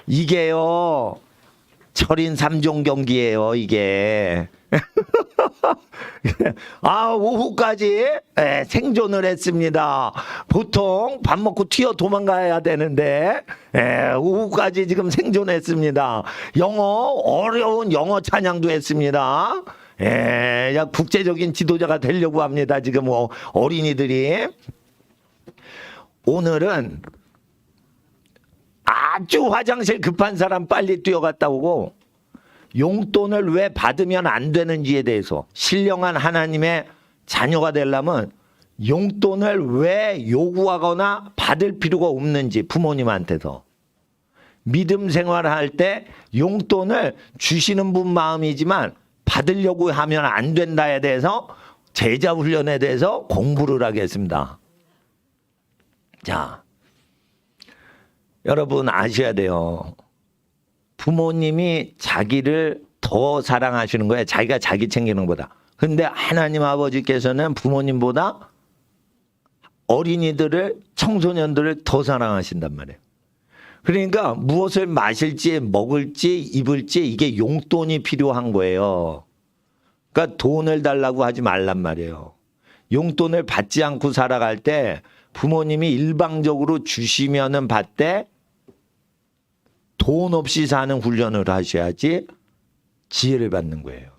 이게요. 철인 3종 경기예요, 이게. 오후까지 생존을 했습니다. 보통 밥 먹고 튀어 도망가야 되는데 오후까지 지금 생존했습니다. 어려운 영어 찬양도 했습니다. 국제적인 지도자가 되려고 합니다. 지금 어린이들이. 오늘은 아주 화장실 급한 사람 빨리 뛰어갔다 오고 용돈을 왜 받으면 안 되는지에 대해서 신령한 하나님의 자녀가 되려면 용돈을 왜 요구하거나 받을 필요가 없는지 부모님한테서 믿음 생활할 때 용돈을 주시는 분 마음이지만 받으려고 하면 안 된다에 대해서 제자 훈련에 대해서 공부를 하겠습니다. 자, 여러분 아셔야 돼요. 부모님이 자기를 더 사랑하시는 거예요. 자기가 자기 챙기는 것보다. 근데 하나님 아버지께서는 부모님보다 어린이들을, 청소년들을 더 사랑하신단 말이에요. 그러니까 무엇을 마실지, 먹을지, 입을지 이게 용돈이 필요한 거예요. 그러니까 돈을 달라고 하지 말란 말이에요. 용돈을 받지 않고 살아갈 때 부모님이 일방적으로 주시면은 받되 돈 없이 사는 훈련을 하셔야지 지혜를 받는 거예요.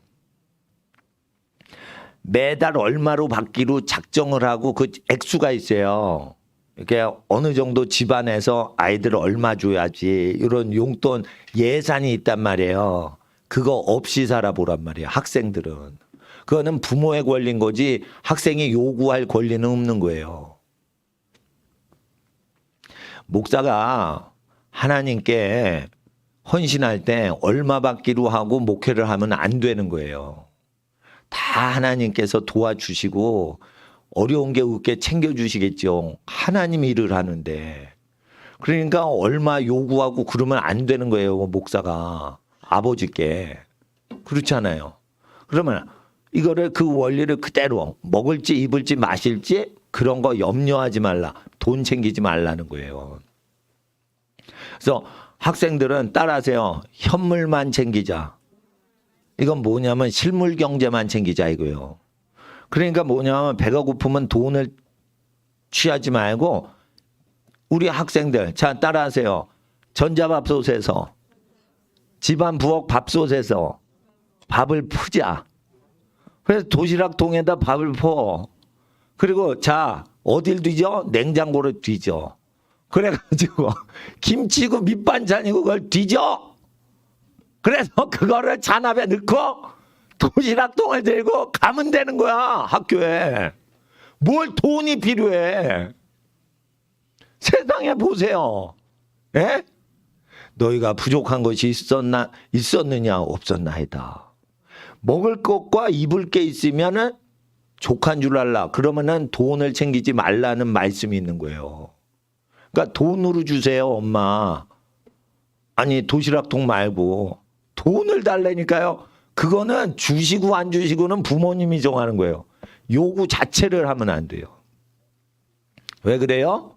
매달 얼마로 받기로 작정을 하고 그 액수가 있어요. 이렇게 어느 정도 집안에서 아이들을 얼마 줘야지 이런 용돈 예산이 있단 말이에요. 그거 없이 살아보란 말이에요. 학생들은. 그거는 부모의 권리인 거지 학생이 요구할 권리는 없는 거예요. 목사가 하나님께 헌신할 때 얼마 받기로 하고 목회를 하면 안 되는 거예요. 다 하나님께서 도와주시고 어려운 게 없게 챙겨주시겠죠. 하나님 일을 하는데. 그러니까 얼마 요구하고 그러면 안 되는 거예요. 목사가 아버지께. 그렇잖아요. 그러면 이거를 그 원리를 그대로 먹을지 입을지 마실지 그런 거 염려하지 말라. 돈 챙기지 말라는 거예요. 그래서 학생들은 따라하세요. 현물만 챙기자. 이건 뭐냐면 실물 경제만 챙기자 이거예요. 그러니까 뭐냐면 배가 고프면 돈을 취하지 말고 우리 학생들 자 따라하세요. 전자밥솥에서 집안 부엌 밥솥에서 밥을 푸자. 그래서 도시락통에다 밥을 퍼. 그리고 자 어딜 뒤져? 냉장고를 뒤져. 그래가지고 김치고 밑반찬이고 그걸 뒤져. 그래서 그거를 잔압에 넣고 도시락통을 들고 가면 되는 거야. 학교에. 뭘 돈이 필요해. 세상에 보세요. 예? 너희가 부족한 것이 있었느냐 없었나이다. 먹을 것과 입을 게 있으면은 족한 줄 알라. 그러면은 돈을 챙기지 말라는 말씀이 있는 거예요. 그러니까 돈으로 주세요, 엄마. 아니 도시락통 말고 돈을 달라니까요. 그거는 주시고 안 주시고는 부모님이 정하는 거예요. 요구 자체를 하면 안 돼요. 왜 그래요?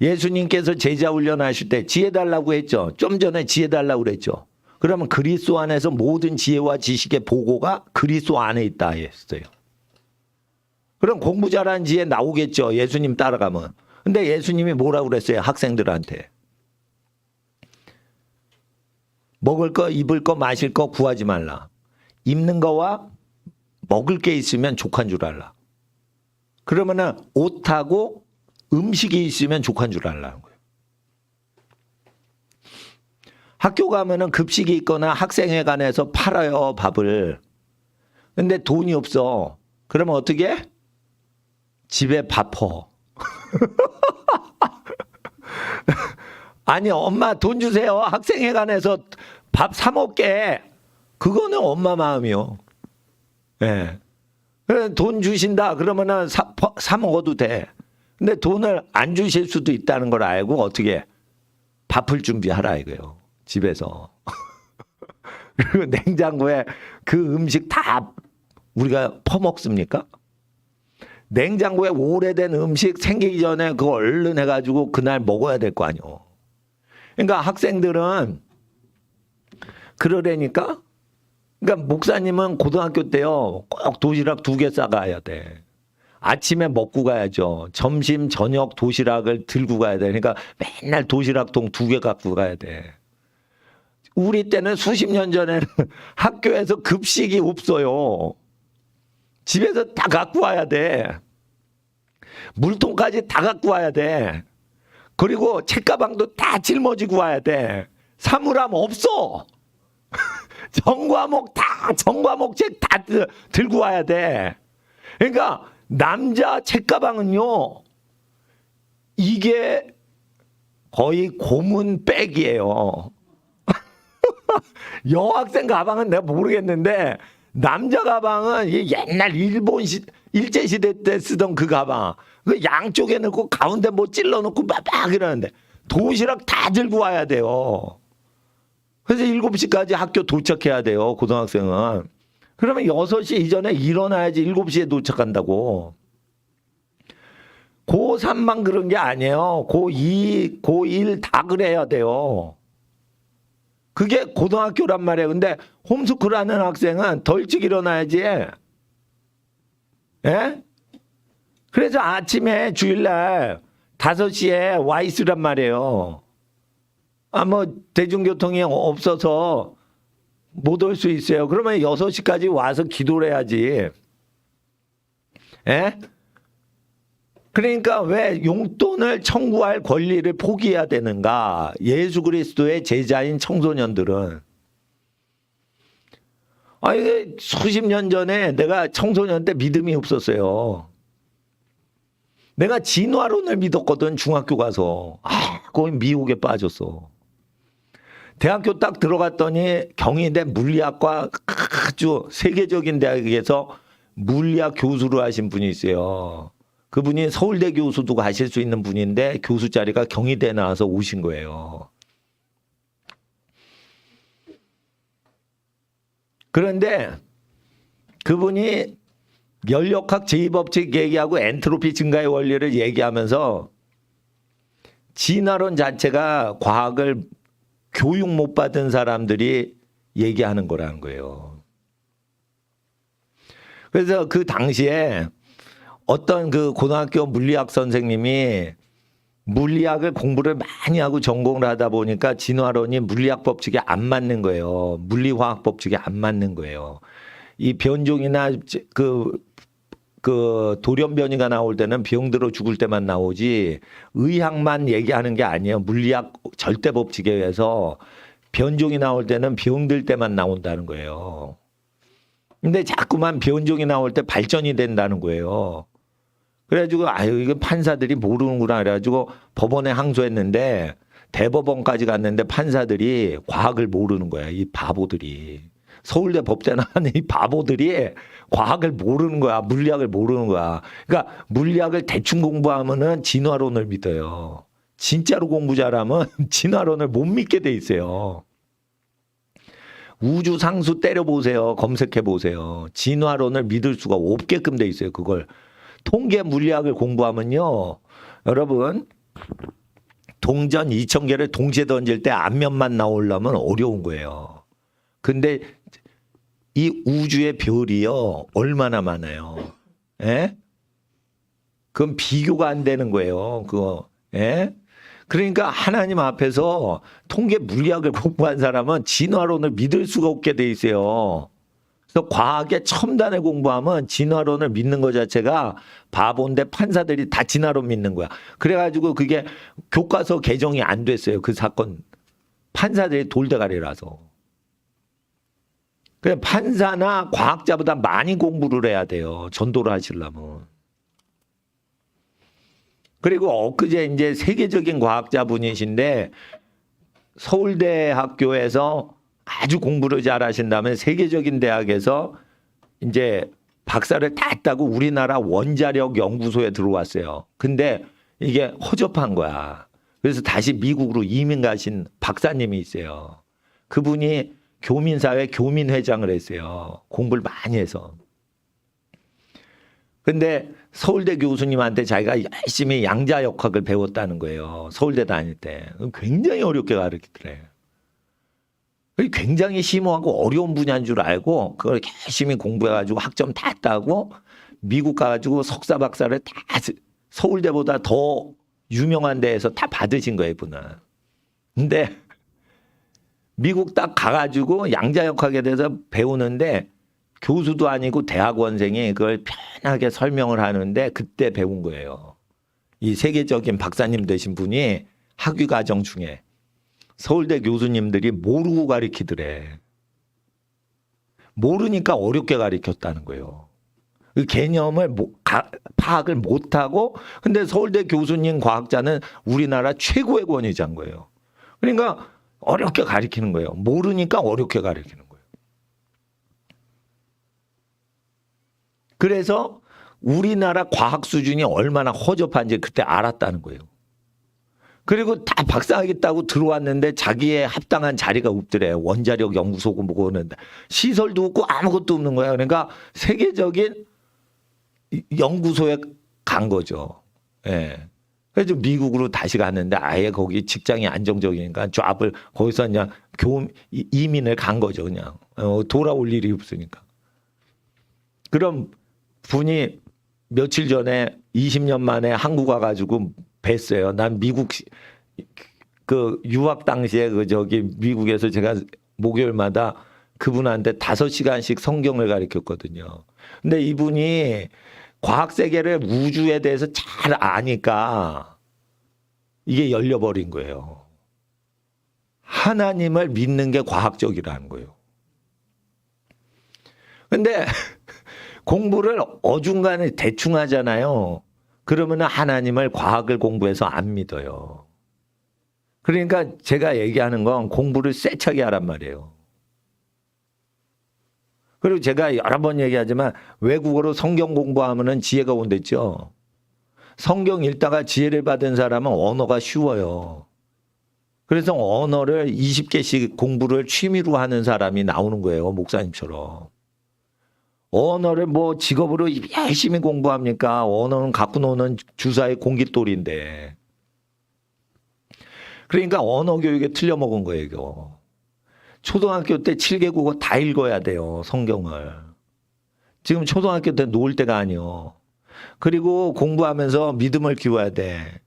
예수님께서 제자 훈련하실 때 지혜 달라고 했죠. 좀 전에 지혜 달라고 그랬죠. 그러면 그리스도 안에서 모든 지혜와 지식의 보고가 그리스도 안에 있다 했어요. 그럼 공부 잘하는 지혜 나오겠죠. 예수님 따라가면. 근데 예수님이 뭐라고 그랬어요? 학생들한테. 먹을 거, 입을 거, 마실 거 구하지 말라. 입는 거와 먹을 게 있으면 족한 줄 알라. 그러면은 옷하고 음식이 있으면 족한 줄 알라는 거예요. 학교 가면은 급식이 있거나 학생회관에서 팔아요, 밥을. 근데 돈이 없어. 그러면 어떻게 해? 집에 밥 퍼. 아니 엄마 돈 주세요. 학생회관에서 밥 사 먹게. 그거는 엄마 마음이요. 예. 네. 돈 주신다 그러면은 사 먹어도 돼. 근데 돈을 안 주실 수도 있다는 걸 알고 어떻게 밥을 준비하라 이거예요. 집에서. 그리고 냉장고에 그 음식 다 우리가 퍼먹습니까? 냉장고에 오래된 음식 생기기 전에 그거 얼른 해가지고 그날 먹어야 될 거 아니오. 그러니까 학생들은 그러려니까. 그러니까 목사님은 고등학교 때요 꼭 도시락 2개 싸가야 돼. 아침에 먹고 가야죠. 점심 저녁 도시락을 들고 가야 돼. 그러니까 맨날 도시락통 2개 갖고 가야 돼. 우리 때는 수십 년 전에는 학교에서 급식이 없어요. 집에서 다 갖고 와야 돼. 물통까지 다 갖고 와야 돼. 그리고 책가방도 다 짊어지고 와야 돼. 사물함 없어. 전과목 책 다 들고 와야 돼. 그러니까 남자 책가방은요, 이게 거의 고문 백이에요. 여학생 가방은 내가 모르겠는데 남자 가방은 옛날 일제시대 때 쓰던 그 가방, 그 양쪽에 넣고 가운데 뭐 찔러 넣고 막 이러는데 도시락 다 들고 와야 돼요. 그래서 7시까지 학교 도착해야 돼요, 고등학생은. 그러면 6시 이전에 일어나야지 7시에 도착한다고. 고3만 그런 게 아니에요. 고2, 고1 다 그래야 돼요. 그게 고등학교란 말이에요. 근데 홈스쿨 하는 학생은 더 일찍 일어나야지. 예? 그래서 아침에 주일날 5시에 와 있으란 말이에요. 뭐 대중교통이 없어서 못 올 수 있어요. 그러면 6시까지 와서 기도를 해야지. 예? 그러니까 왜 용돈을 청구할 권리를 포기해야 되는가? 예수 그리스도의 제자인 청소년들은. 이게 수십 년 전에 내가 청소년 때 믿음이 없었어요. 내가 진화론을 믿었거든, 중학교 가서. 거기 미혹에 빠졌어. 대학교 딱 들어갔더니 경희대 물리학과 아주 세계적인 대학에서 물리학 교수로 하신 분이 있어요. 그분이 서울대 교수도 가실 수 있는 분인데 교수 자리가 경희대에 나와서 오신 거예요. 그런데 그분이 연력학 제2법칙 얘기하고 엔트로피 증가의 원리를 얘기하면서 진화론 자체가 과학을 교육 못 받은 사람들이 얘기하는 거라는 거예요. 그래서 그 당시에 어떤 그 고등학교 물리학 선생님이 물리학을 공부를 많이 하고 전공을 하다 보니까 진화론이 물리학 법칙에 안 맞는 거예요. 물리화학 법칙에 안 맞는 거예요. 이 변종이나 그 돌연변이가 나올 때는 병 들어 죽을 때만 나오지 의학만 얘기하는 게 아니에요. 물리학 절대 법칙에 의해서 변종이 나올 때는 병들 때만 나온다는 거예요. 근데 자꾸만 변종이 나올 때 발전이 된다는 거예요. 그래가지고 이게 판사들이 모르는구나 그래가지고 법원에 항소했는데 대법원까지 갔는데 판사들이 과학을 모르는 거야. 이 바보들이. 서울대 법대 나가는 이 바보들이 과학을 모르는 거야. 물리학을 모르는 거야. 그러니까 물리학을 대충 공부하면은 진화론을 믿어요. 진짜로 공부 잘하면 진화론을 못 믿게 돼 있어요. 우주 상수 때려보세요. 검색해보세요. 진화론을 믿을 수가 없게끔 돼 있어요. 그걸. 통계 물리학을 공부하면요. 여러분 동전 2,000개를 동시에 던질 때 앞면만 나오려면 어려운 거예요. 근데 이 우주의 별이요. 얼마나 많아요. 예? 그건 비교가 안 되는 거예요. 그거. 예? 그러니까 하나님 앞에서 통계 물리학을 공부한 사람은 진화론을 믿을 수가 없게 돼 있어요. 그래서 과학의 첨단을 공부하면 진화론을 믿는 것 자체가 바보인데 판사들이 다 진화론 믿는 거야. 그래가지고 그게 교과서 개정이 안 됐어요. 그 사건. 판사들이 돌대가리라서. 그래 판사나 과학자보다 많이 공부를 해야 돼요. 전도를 하시려면. 그리고 엊그제 이제 세계적인 과학자분이신데 서울대 학교에서 아주 공부를 잘하신다면 세계적인 대학에서 이제 박사를 다 했다고 우리나라 원자력 연구소에 들어왔어요. 근데 이게 허접한 거야. 그래서 다시 미국으로 이민 가신 박사님이 있어요. 그분이 교민사회 교민회장을 했어요. 공부를 많이 해서. 근데 서울대 교수님한테 자기가 열심히 양자역학을 배웠다는 거예요. 서울대 다닐 때. 굉장히 어렵게 가르치더래. 굉장히 심오하고 어려운 분야인 줄 알고 그걸 열심히 공부해가지고 학점 다 따고 미국 가가지고 석사 박사를 다 서울대보다 더 유명한 데에서 다 받으신 거예요, 이분은. 근데 미국 딱 가가지고 양자역학에 대해서 배우는데 교수도 아니고 대학원생이 그걸 편하게 설명을 하는데 그때 배운 거예요. 이 세계적인 박사님 되신 분이 학위 과정 중에 서울대 교수님들이 모르고 가르치더래. 모르니까 어렵게 가르쳤다는 거예요. 그 개념을 파악을 못하고 근데 서울대 교수님 과학자는 우리나라 최고의 권위자인 거예요. 그러니까 어렵게 가르치는 거예요. 모르니까 어렵게 가르치는 거예요. 그래서 우리나라 과학 수준이 얼마나 허접한지 그때 알았다는 거예요. 그리고 다 박사하겠다고 들어왔는데 자기의 합당한 자리가 없더래. 원자력 연구소고 뭐고는 시설도 없고 아무것도 없는 거야. 그러니까 세계적인 연구소에 간 거죠. 예. 그래서 미국으로 다시 갔는데 아예 거기 직장이 안정적이니까 잡을 거기서 그냥 이민을 간 거죠. 그냥 돌아올 일이 없으니까. 그럼 분이 며칠 전에 20년 만에 한국 와가지고 뵀어요. 난 미국 그 유학 당시에 그 저기 미국에서 제가 목요일마다 그분한테 5시간씩 성경을 가르쳤거든요. 근데 이분이 과학 세계를 우주에 대해서 잘 아니까 이게 열려버린 거예요. 하나님을 믿는 게 과학적이라는 거예요. 근데 공부를 어중간에 대충 하잖아요. 그러면 하나님을 과학을 공부해서 안 믿어요. 그러니까 제가 얘기하는 건 공부를 세차게 하란 말이에요. 그리고 제가 여러 번 얘기하지만 외국어로 성경 공부하면 지혜가 온댔죠. 성경 읽다가 지혜를 받은 사람은 언어가 쉬워요. 그래서 언어를 20개씩 공부를 취미로 하는 사람이 나오는 거예요. 목사님처럼. 언어를 뭐 직업으로 열심히 공부합니까? 언어는 갖고 노는 주사의 공깃돌인데. 그러니까 언어 교육에 틀려먹은 거예요. 이거. 초등학교 때 7개국어 다 읽어야 돼요. 성경을. 지금 초등학교 때 놀 때가 아니요. 그리고 공부하면서 믿음을 키워야 돼.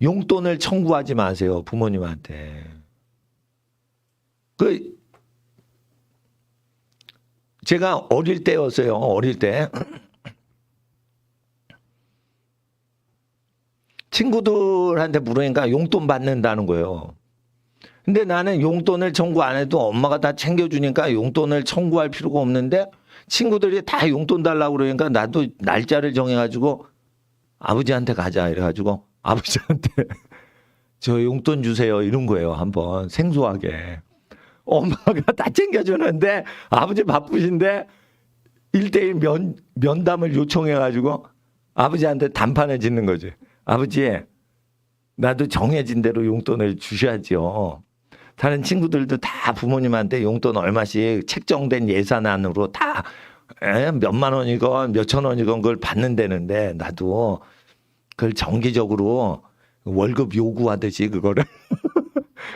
용돈을 청구하지 마세요. 부모님한테. 제가 어릴 때였어요. 어릴 때. 친구들한테 물으니까 용돈 받는다는 거예요. 근데 나는 용돈을 청구 안 해도 엄마가 다 챙겨주니까 용돈을 청구할 필요가 없는데 친구들이 다 용돈 달라고 그러니까 나도 날짜를 정해가지고 아버지한테 가자 이래가지고 아버지한테 저 용돈 주세요 이런 거예요. 한번 생소하게. 엄마가 다 챙겨주는데 아버지 바쁘신데 1:1 면담을 요청해가지고 아버지한테 단판을 짓는 거지. 아버지 나도 정해진 대로 용돈을 주셔야죠. 다른 친구들도 다 부모님한테 용돈 얼마씩 책정된 예산안으로 다 몇만 원이건 몇천 원이건 그걸 받는다는데 나도 그걸 정기적으로 월급 요구하듯이 그거를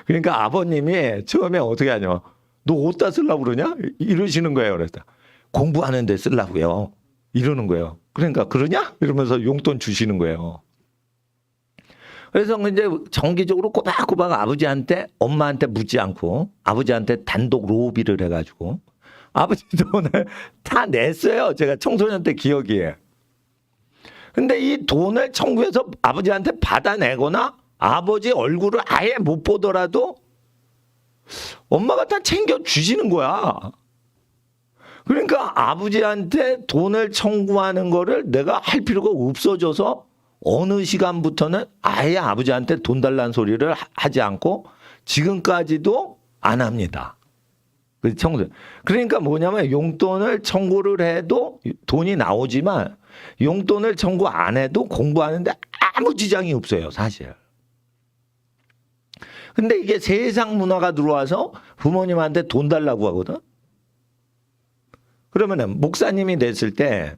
그러니까 아버님이 처음에 어떻게 하냐. 너 어디다 쓰려고 그러냐? 이러시는 거예요. 그래서 공부하는 데 쓰려고요. 이러는 거예요. 그러니까 그러냐? 이러면서 용돈 주시는 거예요. 그래서 이제 정기적으로 꼬박꼬박 아버지한테 엄마한테 묻지 않고 아버지한테 단독 로비를 해가지고 아버지 돈을 다 냈어요. 제가 청소년 때 기억이에요. 근데 이 돈을 청구해서 아버지한테 받아내거나 아버지 얼굴을 아예 못 보더라도 엄마가 다 챙겨주시는 거야. 그러니까 아버지한테 돈을 청구하는 거를 내가 할 필요가 없어져서 어느 시간부터는 아예 아버지한테 돈 달라는 소리를 하지 않고 지금까지도 안 합니다. 그러니까 뭐냐면 용돈을 청구를 해도 돈이 나오지만 용돈을 청구 안 해도 공부하는데 아무 지장이 없어요, 사실. 근데 이게 세상 문화가 들어와서 부모님한테 돈 달라고 하거든. 그러면은 목사님이 됐을 때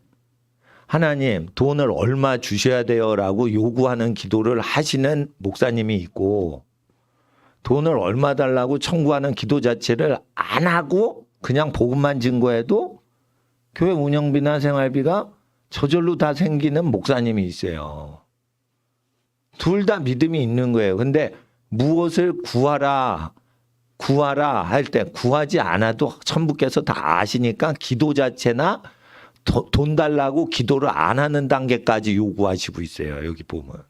하나님 돈을 얼마 주셔야 돼요라고 요구하는 기도를 하시는 목사님이 있고 돈을 얼마 달라고 청구하는 기도 자체를 안 하고 그냥 복음만 증거해도 교회 운영비나 생활비가 저절로 다 생기는 목사님이 있어요. 둘 다 믿음이 있는 거예요. 근데 무엇을 구하라 할 때 구하지 않아도 천부께서 다 아시니까 기도 자체나 돈 달라고 기도를 안 하는 단계까지 요구하시고 있어요. 여기 보면.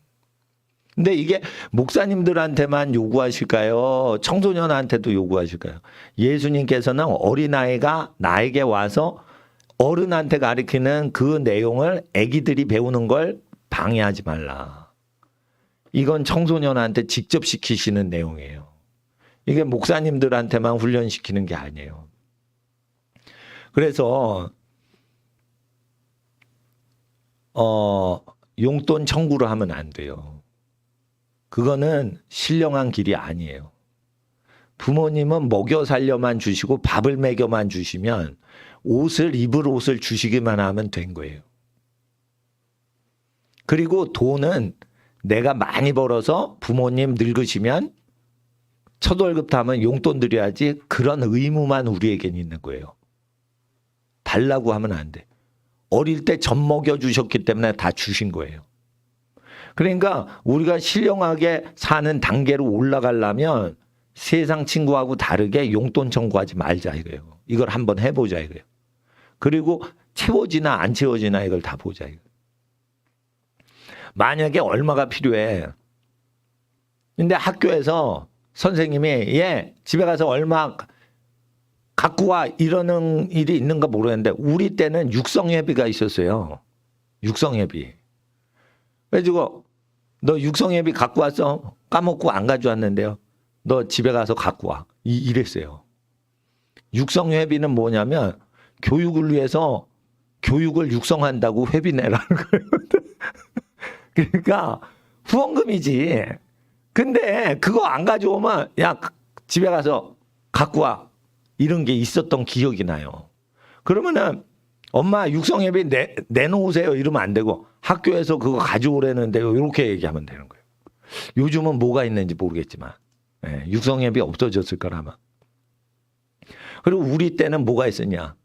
근데 이게 목사님들한테만 요구하실까요? 청소년한테도 요구하실까요? 예수님께서는 어린아이가 나에게 와서 어른한테 가르치는 그 내용을 아기들이 배우는 걸 방해하지 말라. 이건 청소년한테 직접 시키시는 내용이에요. 이게 목사님들한테만 훈련시키는 게 아니에요. 그래서 용돈 청구를 하면 안 돼요. 그거는 신령한 길이 아니에요. 부모님은 먹여 살려만 주시고 밥을 먹여만 주시면 입을 옷을 주시기만 하면 된 거예요. 그리고 돈은 내가 많이 벌어서 부모님 늙으시면 첫 월급 타면 용돈 드려야지 그런 의무만 우리에겐 있는 거예요. 달라고 하면 안 돼. 어릴 때 젖 먹여 주셨기 때문에 다 주신 거예요. 그러니까 우리가 신령하게 사는 단계로 올라가려면 세상 친구하고 다르게 용돈 청구하지 말자 이거예요. 이걸 한번 해보자 이거예요. 그리고 채워지나 안 채워지나 이걸 다 보자 이거예요. 만약에 얼마가 필요해. 근데 학교에서 선생님이 집에 가서 얼마 갖고 와 이러는 일이 있는가 모르겠는데 우리 때는 육성회비가 있었어요. 육성회비. 그래가지고 너 육성회비 갖고 왔어? 까먹고 안 가져왔는데요. 너 집에 가서 갖고 와. 이랬어요. 육성회비는 뭐냐면 교육을 위해서 교육을 육성한다고 회비 내라는 거예요. 그러니까 후원금이지. 근데 그거 안 가져오면 야 집에 가서 갖고 와. 이런 게 있었던 기억이 나요. 그러면은 엄마 육성회비 내놓으세요 이러면 안 되고 학교에서 그거 가져오라는데요. 이렇게 얘기하면 되는 거예요. 요즘은 뭐가 있는지 모르겠지만 육성회비 없어졌을 거라면. 그리고 우리 때는 뭐가 있었냐.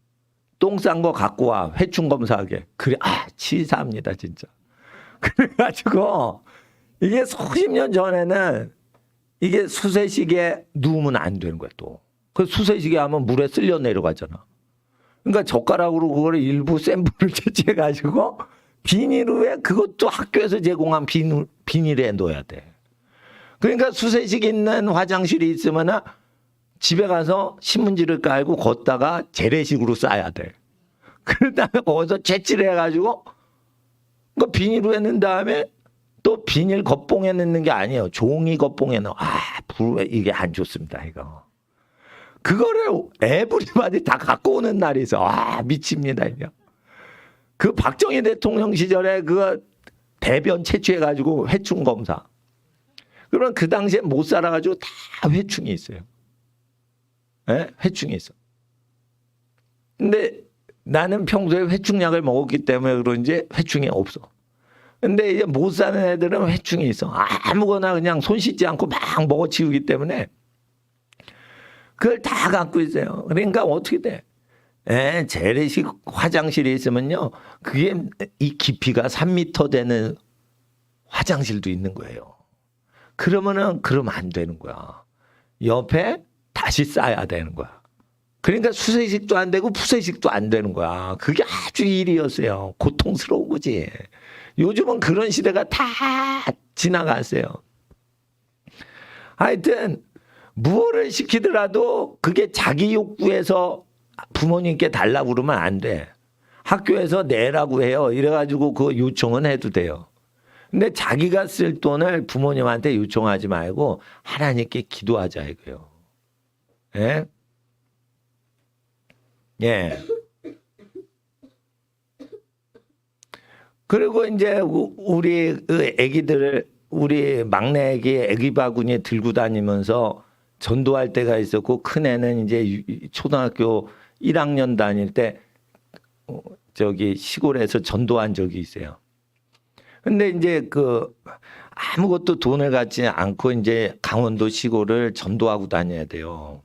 똥 싼 거 갖고 와 회충 검사하게. 그래 치사합니다 진짜. 그래가지고 이게 수십 년 전에는 이게 수세식에 누우면 안 되는 거야 또. 그 수세식에 하면 물에 쓸려 내려가잖아. 그러니까 젓가락으로 그걸 일부 샘플을 채취해가지고 비닐 후에 그것도 학교에서 제공한 비닐에 넣어야 돼. 그러니까 수세식 있는 화장실이 있으면 집에 가서 신문지를 깔고 걷다가 재래식으로 싸야 돼. 그 다음에 거기서 채취해가지고 그 비닐로 해놓은 다음에 또 비닐 겉봉에 넣는 게 아니에요. 종이 겉봉에 넣어. 이게 안 좋습니다 이거. 그거를 에브리바디 다 갖고 오는 날이 있어. 미칩니다. 이거. 그 박정희 대통령 시절에 그거 대변 채취해가지고 회충 검사. 그러면 그 당시에 못 살아가지고 다 회충이 있어요. 회충이 있어. 근데 나는 평소에 회충약을 먹었기 때문에 그런지 회충이 없어. 근데 이제 못 사는 애들은 회충이 있어. 아무거나 그냥 손 씻지 않고 막 먹어치우기 때문에 그걸 다 갖고 있어요. 그러니까 어떻게 돼? 재래식 화장실이 있으면요. 그게 이 깊이가 3m 되는 화장실도 있는 거예요. 그러면 안 되는 거야. 옆에 다시 싸야 되는 거야. 그러니까 수세식도 안 되고 푸세식도 안 되는 거야. 그게 아주 일이었어요. 고통스러운 거지. 요즘은 그런 시대가 다 지나갔어요. 하여튼 무엇을 시키더라도 그게 자기 욕구에서 부모님께 달라고 그러면 안 돼. 학교에서 내라고 해요. 이래가지고 그 요청은 해도 돼요. 근데 자기가 쓸 돈을 부모님한테 요청하지 말고 하나님께 기도하자 이거예요. 예? 예. 그리고 이제 우리 애기들을 우리 막내 애기 바구니에 들고 다니면서 전도할 때가 있었고 큰 애는 이제 초등학교 1학년 다닐 때 저기 시골에서 전도한 적이 있어요. 근데 이제 그 아무것도 돈을 갖지 않고 이제 강원도 시골을 전도하고 다녀야 돼요.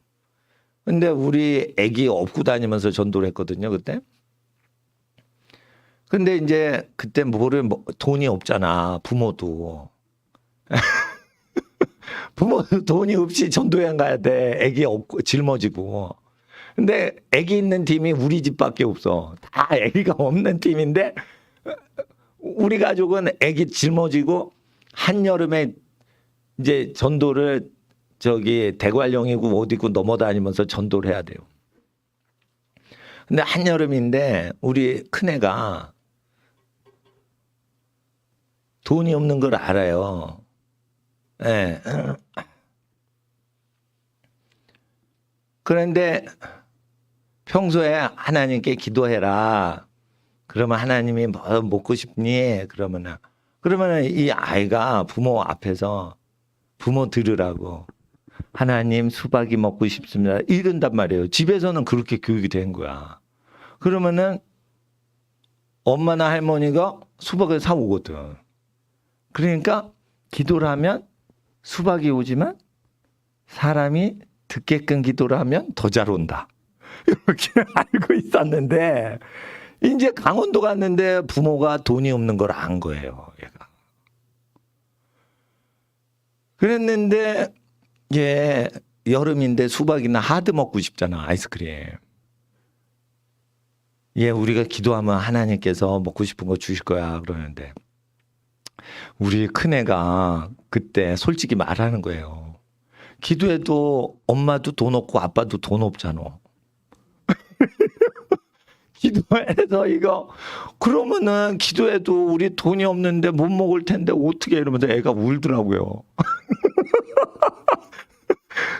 근데 우리 애기 업고 다니면서 전도를 했거든요, 그때. 근데 이제 그때 돈이 없잖아, 부모도. 부모도 돈이 없이 전도여행 가야 돼. 애기 없고 짊어지고. 근데 애기 있는 팀이 우리 집밖에 없어. 다 애기가 없는 팀인데 우리 가족은 애기 짊어지고 한여름에 이제 전도를 저기 대관령이고 어디고 넘어다니면서 전도를 해야 돼요. 근데 한여름인데 우리 큰애가 돈이 없는 걸 알아요. 예. 그런데 평소에 하나님께 기도해라. 그러면 하나님이 뭐 먹고 싶니? 그러면은 이 아이가 부모 앞에서 부모 들으라고 하나님 수박이 먹고 싶습니다. 이런단 말이에요. 집에서는 그렇게 교육이 된 거야. 그러면은 엄마나 할머니가 수박을 사오거든. 그러니까 기도를 하면 수박이 오지만 사람이 듣게끔 기도를 하면 더 잘 온다. 이렇게 알고 있었는데 이제 강원도 갔는데 부모가 돈이 없는 걸 안 거예요. 얘가. 그랬는데 얘 여름인데 수박이나 하드 먹고 싶잖아. 아이스크림. 얘 우리가 기도하면 하나님께서 먹고 싶은 거 주실 거야. 그러는데 우리 큰애가 그때 솔직히 말하는 거예요. 기도해도 엄마도 돈 없고 아빠도 돈 없잖아. 기도해서 이거 그러면은 기도해도 우리 돈이 없는데 못 먹을 텐데 어떻게 이러면서 애가 울더라고요.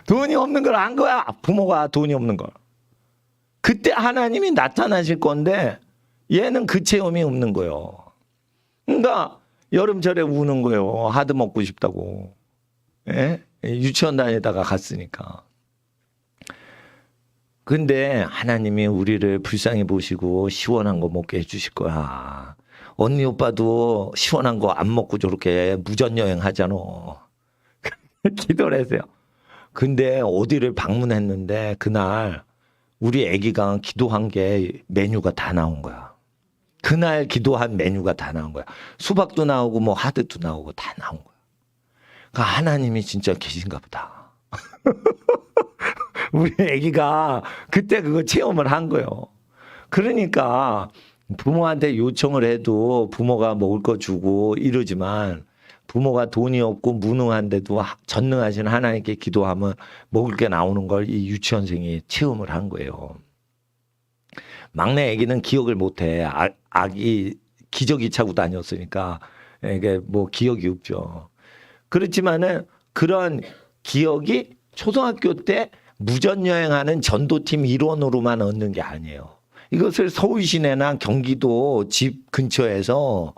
돈이 없는 걸 안 거야. 부모가 돈이 없는 걸. 그때 하나님이 나타나실 건데 얘는 그 체험이 없는 거예요. 그러니까 여름철에 우는 거예요. 하드 먹고 싶다고. 예? 유치원 다니다가 갔으니까. 근데 하나님이 우리를 불쌍히 보시고 시원한 거 먹게 해주실 거야. 언니 오빠도 시원한 거 안 먹고 저렇게 무전여행 하잖아. 기도를 했어요. 근데 어디를 방문했는데 그날 우리 애기가 기도한 게 메뉴가 다 나온 거야. 그날 기도한 메뉴가 다 나온 거야. 수박도 나오고 뭐 하드도 나오고 다 나온 거야. 그러니까 하나님이 진짜 계신가 보다. 우리 애기가 그때 그거 체험을 한 거예요. 그러니까 부모한테 요청을 해도 부모가 먹을 거 주고 이러지만 부모가 돈이 없고 무능한데도 전능하신 하나님께 기도하면 먹을 게 나오는 걸 이 유치원생이 체험을 한 거예요. 막내 애기는 기억을 못해. 아기 기저귀 차고 다녔으니까 이게 뭐 기억이 없죠. 그렇지만은 그런 기억이 초등학교 때 무전여행하는 전도팀 일원으로만 얻는 게 아니에요. 이것을 서울 시내나 경기도 집 근처에서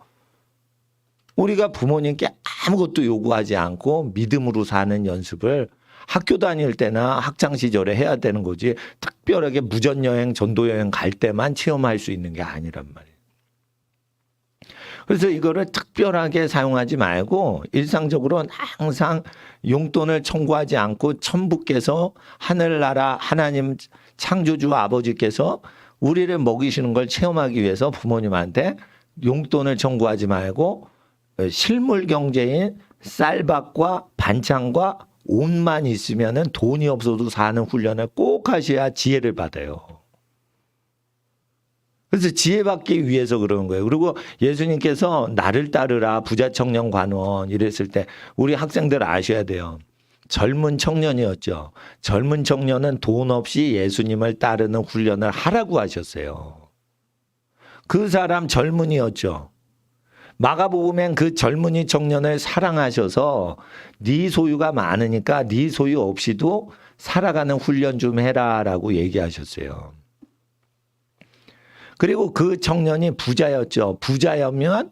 우리가 부모님께 아무것도 요구하지 않고 믿음으로 사는 연습을 학교 다닐 때나 학창 시절에 해야 되는 거지 특별하게 무전여행, 전도여행 갈 때만 체험할 수 있는 게 아니란 말이에요. 그래서 이거를 특별하게 사용하지 말고 일상적으로 항상 용돈을 청구하지 않고 천부께서 하늘나라 하나님 창조주 아버지께서 우리를 먹이시는 걸 체험하기 위해서 부모님한테 용돈을 청구하지 말고 실물 경제인 쌀밥과 반찬과 옷만 있으면은 돈이 없어도 사는 훈련을 꼭 하셔야 지혜를 받아요. 그래서 지혜받기 위해서 그러는 거예요. 그리고 예수님께서 나를 따르라 부자 청년 관원 이랬을 때 우리 학생들 아셔야 돼요. 젊은 청년이었죠. 젊은 청년은 돈 없이 예수님을 따르는 훈련을 하라고 하셨어요. 그 사람 젊은이였죠. 마가복음엔 그 젊은이 청년을 사랑하셔서 네 소유가 많으니까 네 소유 없이도 살아가는 훈련 좀 해라라고 얘기하셨어요. 그리고 그 청년이 부자였죠. 부자였면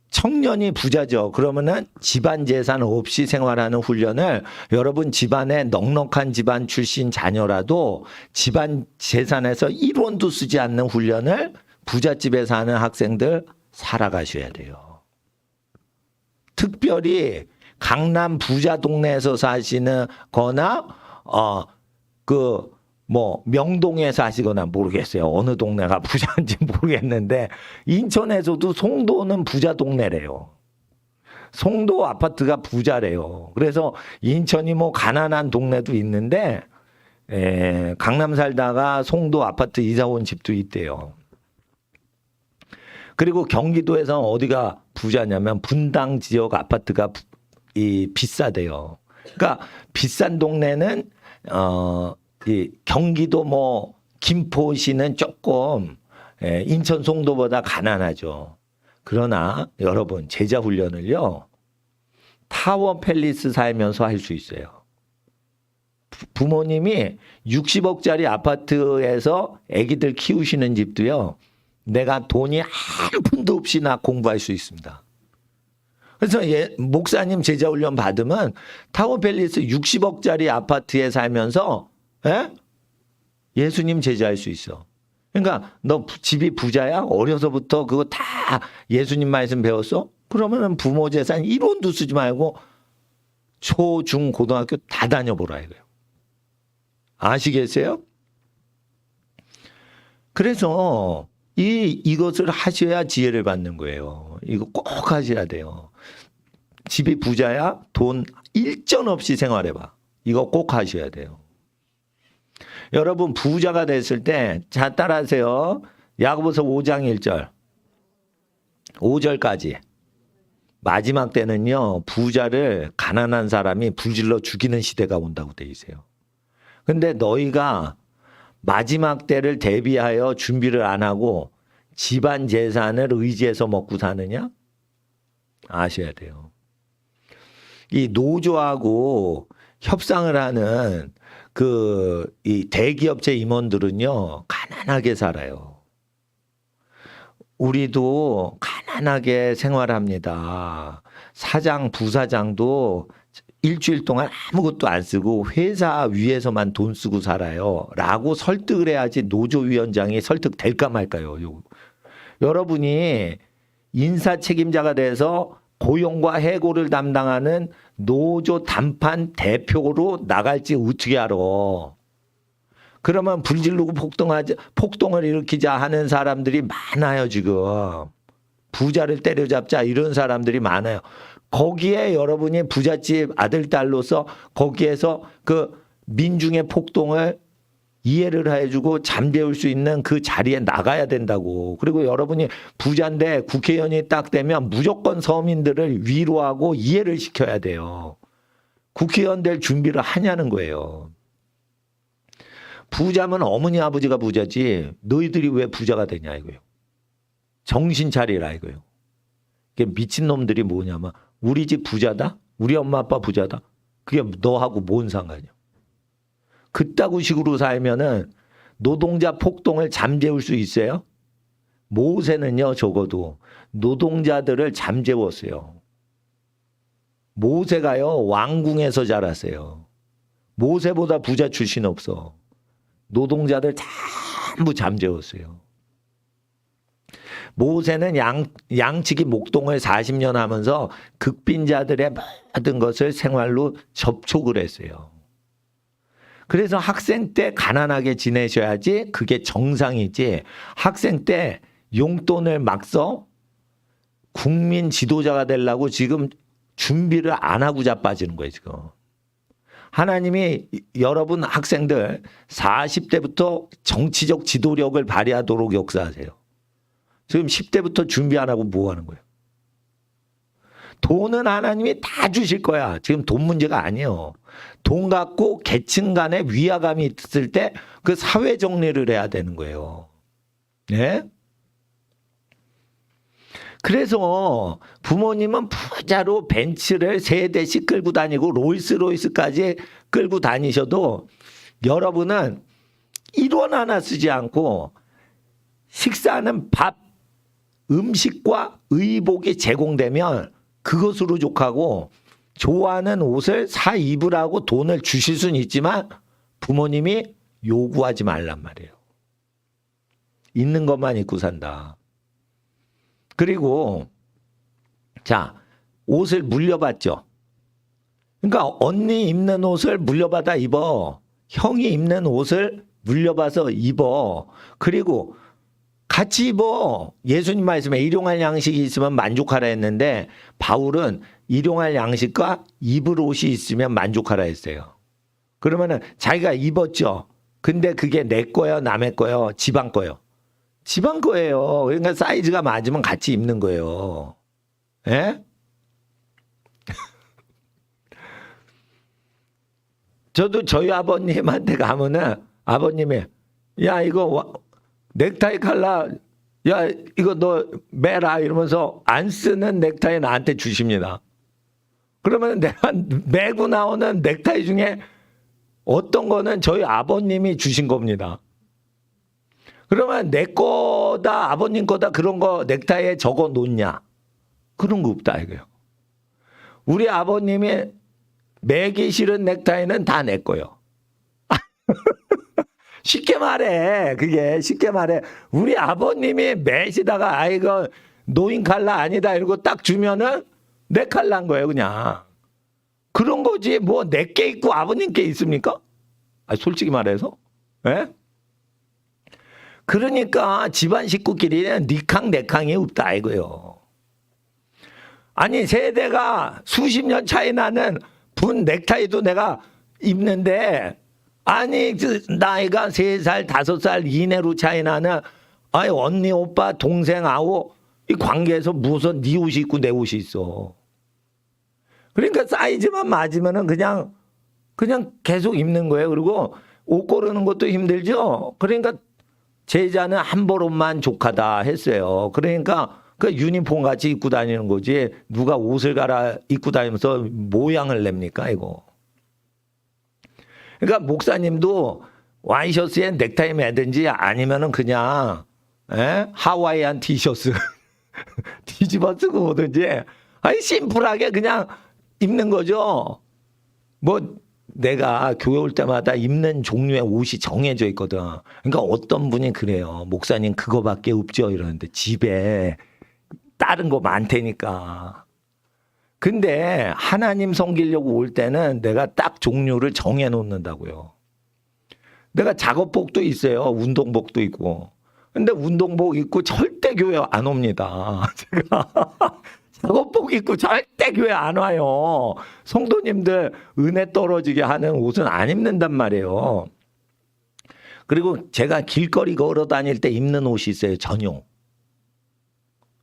청년이 부자죠. 그러면은 집안 재산 없이 생활하는 훈련을 여러분 집안에 넉넉한 집안 출신 자녀라도 집안 재산에서 1원도 쓰지 않는 훈련을 부잣집에 사는 학생들 살아가셔야 돼요. 특별히 강남 부자 동네에서 사시는 거나 명동에 사시거나 모르겠어요. 어느 동네가 부자인지 모르겠는데 인천에서도 송도는 부자 동네래요. 송도 아파트가 부자래요. 그래서 인천이 뭐 가난한 동네도 있는데 강남 살다가 송도 아파트 이사 온 집도 있대요. 그리고 경기도에서 어디가 부자냐면 분당 지역 아파트가 비싸대요. 그러니까 비싼 동네는 이 경기도 뭐 김포시는 조금 인천 송도보다 가난하죠. 그러나 여러분 제자 훈련을요 타워 팰리스 살면서 할 수 있어요. 부모님이 60억짜리 아파트에서 아기들 키우시는 집도요 내가 돈이 한 푼도 없이 나 공부할 수 있습니다. 그래서 목사님 제자 훈련 받으면 타워 팰리스 60억짜리 아파트에 살면서 예수님 제자할 수 있어. 그러니까 너 집이 부자야? 어려서부터 그거 다 예수님 말씀 배웠어? 그러면은 부모 재산 1원도 쓰지 말고 초, 중, 고등학교 다 다녀보라 이거예요. 아시겠어요? 그래서 이것을 하셔야 지혜를 받는 거예요. 이거 꼭 하셔야 돼요. 집이 부자야? 돈 일전 없이 생활해봐. 이거 꼭 하셔야 돼요. 여러분 부자가 됐을 때 자 따라하세요. 야고보서 5장 1절 5절까지 마지막 때는요 부자를 가난한 사람이 불질러 죽이는 시대가 온다고 돼 있어요. 근데 너희가 마지막 때를 대비하여 준비를 안 하고 집안 재산을 의지해서 먹고 사느냐? 아셔야 돼요. 이 노조하고 협상을 하는 이 대기업체 임원들은요, 가난하게 살아요. 우리도 가난하게 생활합니다. 사장, 부사장도 일주일 동안 아무것도 안 쓰고 회사 위에서만 돈 쓰고 살아요. 라고 설득을 해야지 노조위원장이 설득될까 말까요. 여러분이 인사 책임자가 돼서 고용과 해고를 담당하는 노조 단판 대표로 나갈지 어떻게 알아? 그러면 불지르고 폭동을 일으키자 하는 사람들이 많아요, 지금. 부자를 때려잡자 이런 사람들이 많아요. 거기에 여러분이 부잣집 아들, 딸로서 거기에서 그 민중의 폭동을 이해를 해주고 잠재울 수 있는 그 자리에 나가야 된다고. 그리고 여러분이 부자인데 국회의원이 딱 되면 무조건 서민들을 위로하고 이해를 시켜야 돼요. 국회의원 될 준비를 하냐는 거예요. 부자면 어머니 아버지가 부자지 너희들이 왜 부자가 되냐 이거예요. 정신 차리라 이거예요. 이게 미친놈들이 뭐냐면 우리 집 부자다? 우리 엄마 아빠 부자다? 그게 너하고 뭔 상관이야. 그따구 식으로 살면은 노동자 폭동을 잠재울 수 있어요? 모세는요, 적어도 노동자들을 잠재웠어요. 모세가요, 왕궁에서 자랐어요. 모세보다 부자 출신 없어. 노동자들 전부 잠재웠어요. 모세는 양치기 목동을 40년 하면서 극빈자들의 모든 것을 생활로 접촉을 했어요. 그래서 학생 때 가난하게 지내셔야지 그게 정상이지. 학생 때 용돈을 막 써 국민 지도자가 되려고 지금 준비를 안 하고 자빠지는 거예요, 지금. 하나님이 여러분 학생들 40대부터 정치적 지도력을 발휘하도록 역사하세요. 지금 10대부터 준비 안 하고 뭐 하는 거예요? 돈은 하나님이 다 주실 거야. 지금 돈 문제가 아니에요. 돈 갖고 계층 간의 위화감이 있을 때 그 사회 정리를 해야 되는 거예요. 네? 그래서 부모님은 부자로 벤츠를 3대씩 끌고 다니고 롤스로이스까지 끌고 다니셔도 여러분은 1원 하나 쓰지 않고 식사하는 밥, 음식과 의복이 제공되면 그것으로 족하고 좋아하는 옷을 사 입으라고 돈을 주실 수는 있지만 부모님이 요구하지 말란 말이에요. 있는 것만 입고 산다. 그리고 자, 옷을 물려받죠. 그러니까 언니 입는 옷을 물려받아 입어. 형이 입는 옷을 물려봐서 입어. 그리고 같이 입어. 예수님 말씀에 일용할 양식이 있으면 만족하라 했는데 바울은 일용할 양식과 입을 옷이 있으면 만족하라 했어요. 그러면은 자기가 입었죠. 근데 그게 내 거예요, 남의 거예요, 지방 거예요. 지방 거예요. 그러니까 사이즈가 맞으면 같이 입는 거예요. 예? 저도 저희 아버님한테 가면은 아버님이 야 이거 넥타이 칼라 야 이거 너 매라 이러면서 안 쓰는 넥타이 나한테 주십니다. 그러면 내가 매고 나오는 넥타이 중에 어떤 거는 저희 아버님이 주신 겁니다. 그러면 내 거다 아버님 거다 그런 거 넥타이에 적어 놓냐? 그런 거 없다 이거요. 우리 아버님이 매기 싫은 넥타이는 다 내 거요. 쉽게 말해. 그게 쉽게 말해. 우리 아버님이 매시다가 아 이거 노인 칼라 아니다 이러고 딱 주면은 내 칼라인 거예요 그냥. 그런 거지 뭐 내 게 있고 아버님 게 있습니까? 아, 솔직히 말해서. 예? 그러니까 집안 식구끼리는 니캉 내캉이 없다 이거요. 아니 세대가 수십 년 차이 나는 분 넥타이도 내가 입는데 아니 나이가 3살 5살 이내로 차이 나는 아니 언니 오빠 동생하고 이 관계에서 무슨 네 옷이 있고 내 옷이 있어. 그러니까 사이즈만 맞으면은 그냥 계속 입는 거예요. 그리고 옷 고르는 것도 힘들죠. 그러니까 제자는 한 벌 옷만 족하다 했어요. 그러니까 그 유니폼 같이 입고 다니는 거지 누가 옷을 갈아 입고 다니면서 모양을 냅니까 이거. 그러니까 목사님도 와이셔츠에 넥타이 매든지 아니면은 그냥 하와이안 티셔츠 뒤집어 쓰고 오든지 아니 심플하게 그냥 입는 거죠. 뭐 내가 교회 올 때마다 입는 종류의 옷이 정해져 있거든. 그러니까 어떤 분이 그래요. 목사님 그거밖에 없죠 이러는데 집에 다른 거 많다니까. 근데 하나님 섬기려고 올 때는 내가 딱 종류를 정해 놓는다고요. 내가 작업복도 있어요. 운동복도 있고. 근데 운동복 입고 절대 교회 안 옵니다. 제가 작업복 입고 절대 교회 안 와요. 성도님들 은혜 떨어지게 하는 옷은 안 입는단 말이에요. 그리고 제가 길거리 걸어 다닐 때 입는 옷이 있어요. 전용.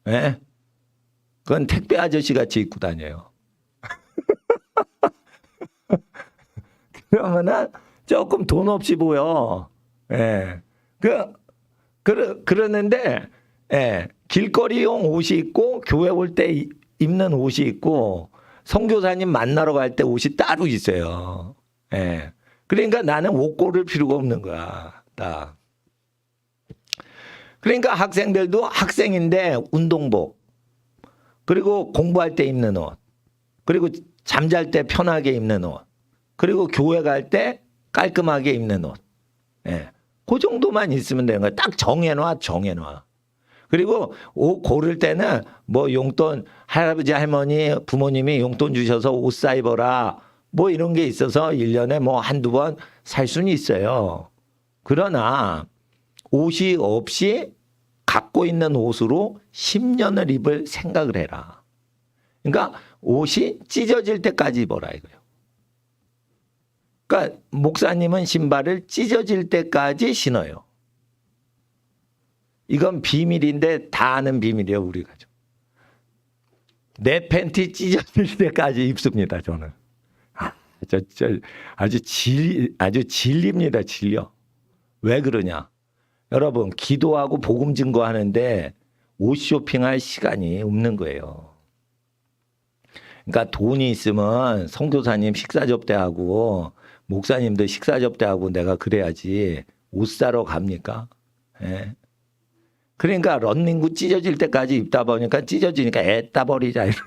예? 그건 택배 아저씨 같이 입고 다녀요. 그러면은 조금 돈 없이 보여. 예. 그러는데, 예. 길거리용 옷이 있고, 교회 올 때 입는 옷이 있고, 선교사님 만나러 갈 때 옷이 따로 있어요. 예. 그러니까 나는 옷 고를 필요가 없는 거야. 딱. 그러니까 학생들도 학생인데 운동복. 그리고 공부할 때 입는 옷. 그리고 잠잘 때 편하게 입는 옷. 그리고 교회 갈 때 깔끔하게 입는 옷. 예. 그 정도만 있으면 되는 거야. 딱 정해놔. 그리고 옷 고를 때는 뭐 용돈 할아버지 할머니 부모님이 용돈 주셔서 옷 사 입어라. 뭐 이런 게 있어서 1년에 뭐 한두 번 살 수는 있어요. 그러나 옷이 없이 갖고 있는 옷으로 10년을 입을 생각을 해라. 그러니까 옷이 찢어질 때까지 입어라 이거예요. 그러니까 목사님은 신발을 찢어질 때까지 신어요. 이건 비밀인데 다 아는 비밀이에요 우리 가족. 내 팬티 찢어질 때까지 입습니다 저는. 아주 질립니다 질려. 왜 그러냐? 여러분 기도하고 복음 증거하는데 옷 쇼핑할 시간이 없는 거예요. 그러니까 돈이 있으면 선교사님 식사 접대하고 목사님들 식사 접대하고 내가 그래야지 옷 사러 갑니까? 예. 그러니까 런닝구 찢어질 때까지 입다 보니까 찢어지니까 애따 버리자 이렇게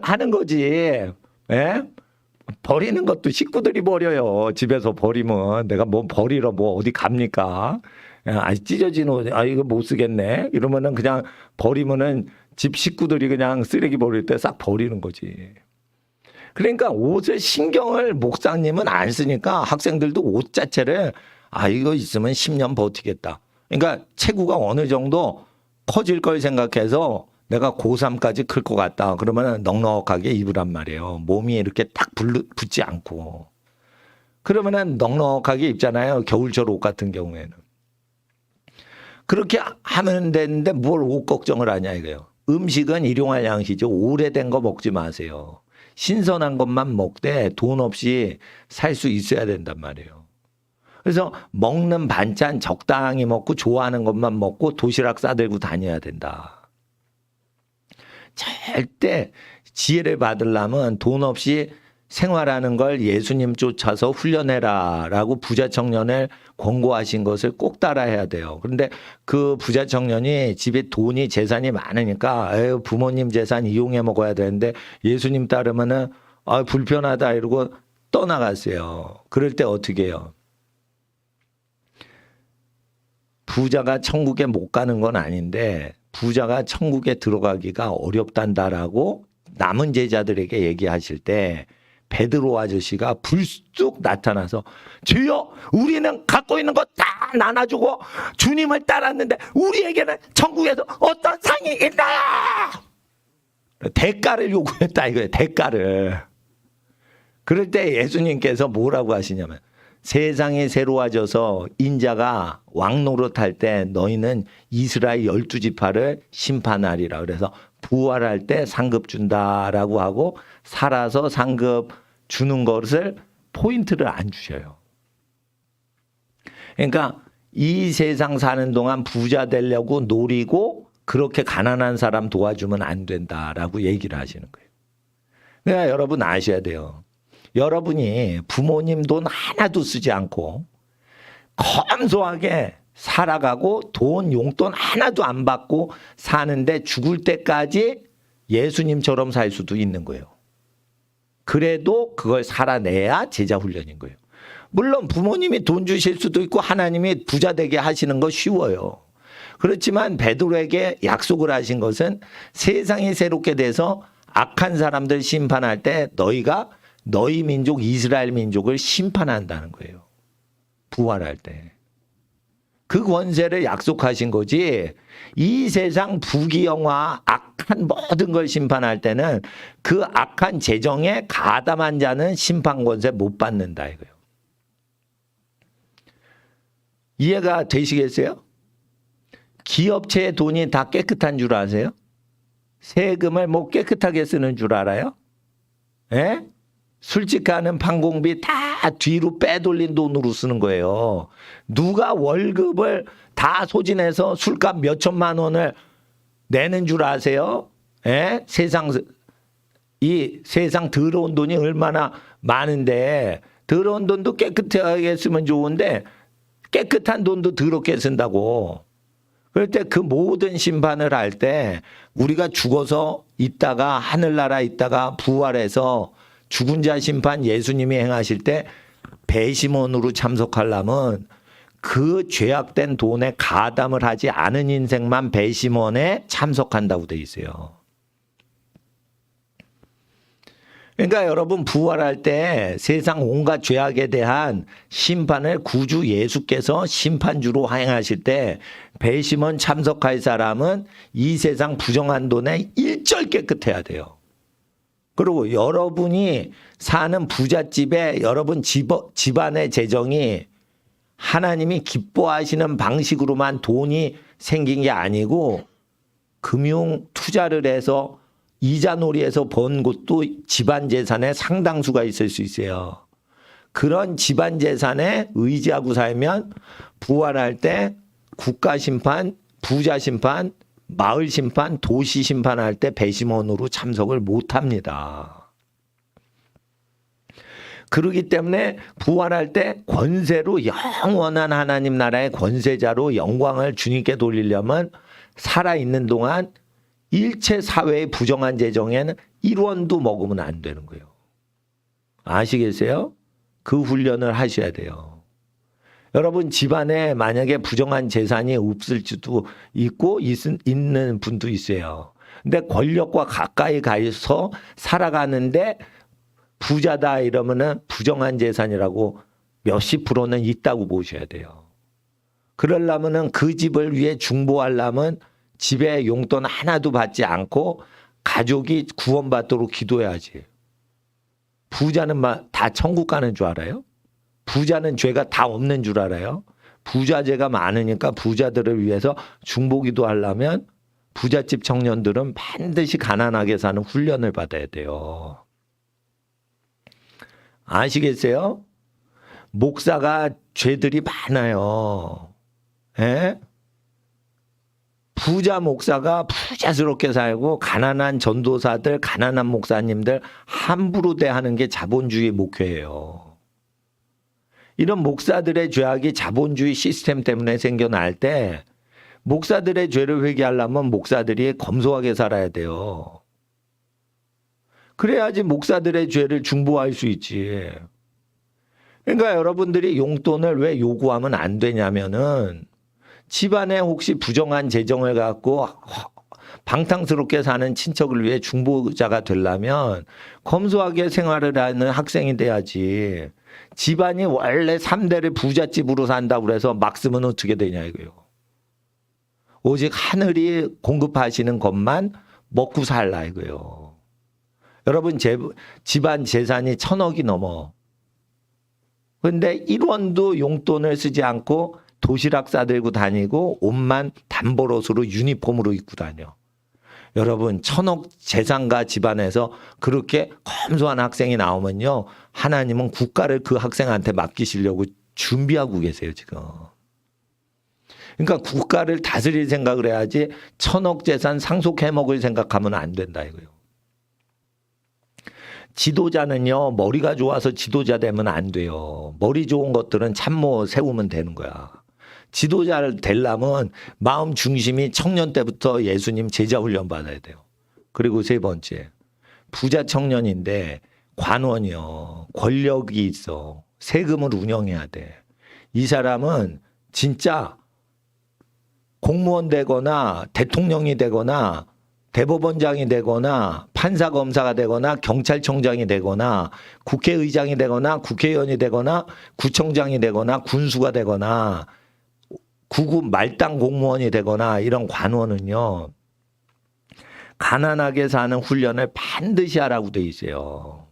하는 거지. 예? 버리는 것도 식구들이 버려요. 집에서 버리면 내가 뭐 버리러 뭐 어디 갑니까? 찢어진 옷, 이거 못 쓰겠네. 이러면은 그냥 버리면은 집 식구들이 그냥 쓰레기 버릴 때 싹 버리는 거지. 그러니까 옷을 신경을 목사님은 안 쓰니까 학생들도 옷 자체를 이거 있으면 10년 버티겠다. 그러니까 체구가 어느 정도 커질 걸 생각해서 내가 고3까지 클 것 같다. 그러면 넉넉하게 입으란 말이에요. 몸이 이렇게 딱 붙지 않고. 그러면은 넉넉하게 입잖아요. 겨울철 옷 같은 경우에는. 그렇게 하면 되는데 뭘 옷 걱정을 하냐 이거예요. 음식은 일용할 양식이죠. 오래된 거 먹지 마세요. 신선한 것만 먹되 돈 없이 살 수 있어야 된단 말이에요. 그래서 먹는 반찬 적당히 먹고 좋아하는 것만 먹고 도시락 싸들고 다녀야 된다. 절대 지혜를 받으려면 돈 없이 생활하는 걸 예수님 쫓아서 훈련해라 라고 부자 청년을 권고하신 것을 꼭 따라해야 돼요. 그런데 그 부자 청년이 집에 돈이 재산이 많으니까 부모님 재산 이용해 먹어야 되는데 예수님 따르면은 불편하다 이러고 떠나갔어요. 그럴 때 어떻게 해요? 부자가 천국에 못 가는 건 아닌데 부자가 천국에 들어가기가 어렵단다라고 남은 제자들에게 얘기하실 때 베드로 아저씨가 불쑥 나타나서 주여 우리는 갖고 있는 거 다 나눠주고 주님을 따랐는데 우리에게는 천국에서 어떤 상이 있나요? 대가를 요구했다 이거예요. 대가를. 그럴 때 예수님께서 뭐라고 하시냐면 세상이 새로워져서 인자가 왕노릇할 때 너희는 이스라엘 12지파를 심판하리라. 그래서 부활할 때 상급 준다라고 하고 살아서 상급 주는 것을 포인트를 안 주셔요. 그러니까 이 세상 사는 동안 부자 되려고 노리고 그렇게 가난한 사람 도와주면 안 된다라고 얘기를 하시는 거예요. 그러니까 여러분 아셔야 돼요. 여러분이 부모님 돈 하나도 쓰지 않고 검소하게 살아가고 돈 용돈 하나도 안 받고 사는데 죽을 때까지 예수님처럼 살 수도 있는 거예요. 그래도 그걸 살아내야 제자 훈련인 거예요. 물론 부모님이 돈 주실 수도 있고 하나님이 부자 되게 하시는 거 쉬워요. 그렇지만 베드로에게 약속을 하신 것은 세상이 새롭게 돼서 악한 사람들 심판할 때 너희가 너희 민족 이스라엘 민족을 심판한다는 거예요. 부활할 때. 그 권세를 약속하신 거지 이 세상 부귀영화 악한 모든 걸 심판할 때는 그 악한 재정에 가담한 자는 심판 권세 못 받는다 이거예요. 이해가 되시겠어요? 기업체의 돈이 다 깨끗한 줄 아세요? 세금을 뭐 깨끗하게 쓰는 줄 알아요? 예? 술집가는 판공비 다 뒤로 빼돌린 돈으로 쓰는 거예요. 누가 월급을 다 소진해서 술값 몇 천만 원을 내는 줄 아세요? 예? 이 세상 더러운 돈이 얼마나 많은데 더러운 돈도 깨끗하게 쓰면 좋은데 깨끗한 돈도 더럽게 쓴다고. 그럴 때 그 모든 심판을 할 때 우리가 죽어서 있다가 하늘나라 있다가 부활해서 죽은 자 심판 예수님이 행하실 때 배심원으로 참석하려면 그 죄악된 돈에 가담을 하지 않은 인생만 배심원에 참석한다고 돼 있어요. 그러니까 여러분 부활할 때 세상 온갖 죄악에 대한 심판을 구주 예수께서 심판주로 행하실 때 배심원 참석할 사람은 이 세상 부정한 돈에 일절 깨끗해야 돼요. 그리고 여러분이 사는 부잣집에 여러분 집안의 재정이 하나님이 기뻐하시는 방식으로만 돈이 생긴 게 아니고 금융 투자를 해서 이자놀이에서 번 것도 집안 재산의 상당수가 있을 수 있어요. 그런 집안 재산에 의지하고 살면 부활할 때 국가 심판, 부자 심판, 마을 심판, 도시 심판할 때 배심원으로 참석을 못합니다. 그렇기 때문에 부활할 때 권세로 영원한 하나님 나라의 권세자로 영광을 주님께 돌리려면 살아있는 동안 일체 사회의 부정한 재정에는 1원도 먹으면 안 되는 거예요. 아시겠어요? 그 훈련을 하셔야 돼요. 여러분 집안에 만약에 부정한 재산이 없을지도 있고 있는 분도 있어요. 근데 권력과 가까이 가서 살아가는데 부자다 이러면은 부정한 재산이라고 몇십 프로는 있다고 보셔야 돼요. 그러려면은 그 집을 위해 중보하려면 집에 용돈 하나도 받지 않고 가족이 구원받도록 기도해야지. 부자는 다 천국 가는 줄 알아요? 부자는 죄가 다 없는 줄 알아요? 부자재가 많으니까 부자들을 위해서 중보기도 하려면 부잣집 청년들은 반드시 가난하게 사는 훈련을 받아야 돼요. 아시겠어요? 목사가 죄들이 많아요. 에? 부자 목사가 부자스럽게 살고 가난한 전도사들, 가난한 목사님들 함부로 대하는 게 자본주의 목회예요. 이런 목사들의 죄악이 자본주의 시스템 때문에 생겨날 때 목사들의 죄를 회개하려면 목사들이 검소하게 살아야 돼요. 그래야지 목사들의 죄를 중보할 수 있지. 그러니까 여러분들이 용돈을 왜 요구하면 안 되냐면은 집안에 혹시 부정한 재정을 갖고 방탕스럽게 사는 친척을 위해 중보자가 되려면 검소하게 생활을 하는 학생이 돼야지. 집안이 원래 3대를 부잣집으로 산다고 그래서 막 쓰면 어떻게 되냐 이거요. 오직 하늘이 공급하시는 것만 먹고 살라 이거요. 여러분 집안 재산이 1,000억이 넘어. 그런데 1원도 용돈을 쓰지 않고 도시락 싸들고 다니고 옷만 단벌옷으로 유니폼으로 입고 다녀. 여러분 1,000억 재산가 집안에서 그렇게 검소한 학생이 나오면요. 하나님은 국가를 그 학생한테 맡기시려고 준비하고 계세요 지금. 그러니까 국가를 다스릴 생각을 해야지 1,000억 재산 상속해 먹을 생각하면 안 된다 이거요. 지도자는요. 머리가 좋아서 지도자 되면 안 돼요. 머리 좋은 것들은 참모 세우면 되는 거야. 지도자를 되려면 마음 중심이 청년 때부터 예수님 제자 훈련 받아야 돼요. 그리고 세 번째, 부자 청년인데 관원이요. 권력이 있어. 세금을 운영해야 돼. 이 사람은 진짜 공무원 되거나 대통령이 되거나 대법원장이 되거나 판사검사가 되거나 경찰청장이 되거나 국회의장이 되거나 국회의원이 되거나 구청장이 되거나 군수가 되거나 구급 말단 공무원이 되거나 이런 관원은요. 가난하게 사는 훈련을 반드시 하라고 돼 있어요.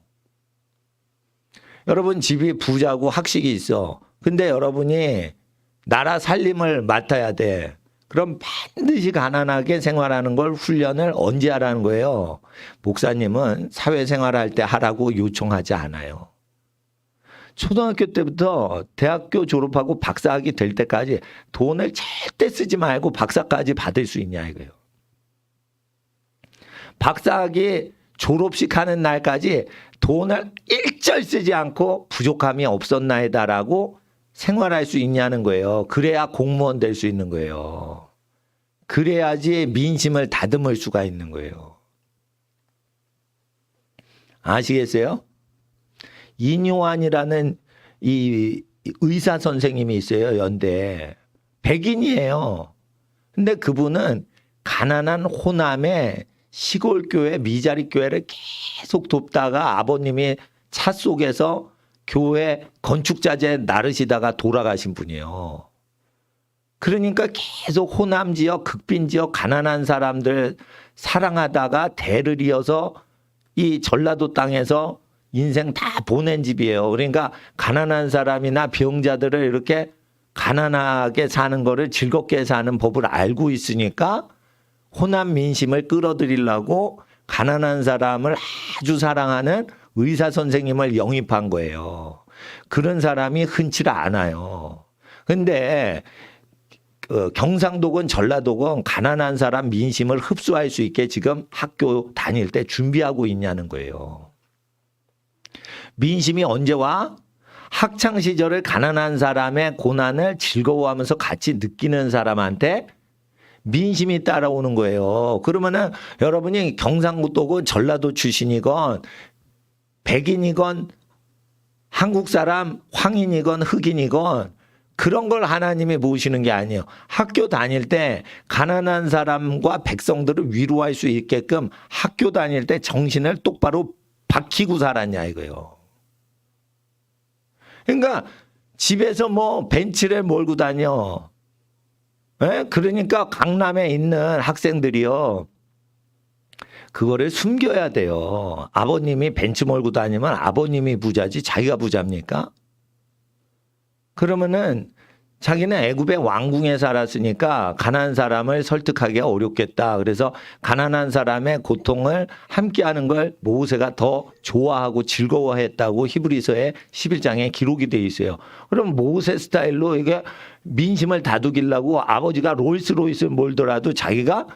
여러분 집이 부자고 학식이 있어. 근데 여러분이 나라 살림을 맡아야 돼. 그럼 반드시 가난하게 생활하는 걸 훈련을 언제 하라는 거예요? 목사님은 사회생활할 때 하라고 요청하지 않아요. 초등학교 때부터 대학교 졸업하고 박사학위 될 때까지 돈을 절대 쓰지 말고 박사까지 받을 수 있냐 이거예요. 박사학위 졸업식 하는 날까지 돈을 일절 쓰지 않고 부족함이 없었나이다라고 생활할 수 있냐는 거예요. 그래야 공무원 될 수 있는 거예요. 그래야지 민심을 다듬을 수가 있는 거예요. 아시겠어요? 이뇨환이라는 이 의사 선생님이 있어요. 연대에. 백인이에요. 근데 그분은 가난한 호남의 시골 교회, 미자리 교회를 계속 돕다가 아버님이 차 속에서 교회 건축자재 나르시다가 돌아가신 분이에요. 그러니까 계속 호남 지역, 극빈 지역 가난한 사람들 사랑하다가 대를 이어서 이 전라도 땅에서 인생 다 보낸 집이에요. 그러니까 가난한 사람이나 병자들을 이렇게 가난하게 사는 거를 즐겁게 사는 법을 알고 있으니까 호남 민심을 끌어들이려고 가난한 사람을 아주 사랑하는 의사 선생님을 영입한 거예요. 그런 사람이 흔치 않아요. 근데 경상도건 전라도건 가난한 사람 민심을 흡수할 수 있게 지금 학교 다닐 때 준비하고 있냐는 거예요. 민심이 언제 와? 학창시절을 가난한 사람의 고난을 즐거워하면서 같이 느끼는 사람한테 민심이 따라오는 거예요. 그러면은 여러분이 경상도건 전라도 출신이건 백인이건 한국 사람 황인이건 흑인이건 그런 걸 하나님이 모시는 게 아니에요. 학교 다닐 때 가난한 사람과 백성들을 위로할 수 있게끔 학교 다닐 때 정신을 똑바로 박히고 살았냐 이거요. 그러니까 집에서 뭐 벤치를 몰고 다녀. 예? 그러니까 강남에 있는 학생들이요. 그거를 숨겨야 돼요. 아버님이 벤치 몰고 다니면 아버님이 부자지 자기가 부자입니까? 그러면은 자기는 애굽의 왕궁에 살았으니까 가난한 사람을 설득하기가 어렵겠다. 그래서 가난한 사람의 고통을 함께하는 걸 모세가 더 좋아하고 즐거워했다고 히브리서의 11장에 기록이 돼 있어요. 그럼 모세 스타일로 이게 민심을 다독이려고 아버지가 롤스로이스를 몰더라도 자기가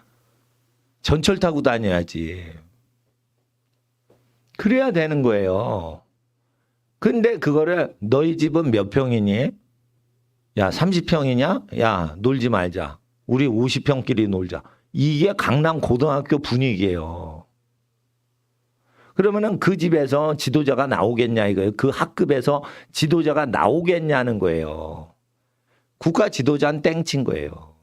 전철 타고 다녀야지. 그래야 되는 거예요. 근데 그거를 너희 집은 몇 평이니? 야, 30평이냐? 야, 놀지 말자. 우리 50평끼리 놀자. 이게 강남 고등학교 분위기예요. 그러면은 그 집에서 지도자가 나오겠냐 이거예요. 그 학급에서 지도자가 나오겠냐는 거예요. 국가 지도자는 땡친 거예요.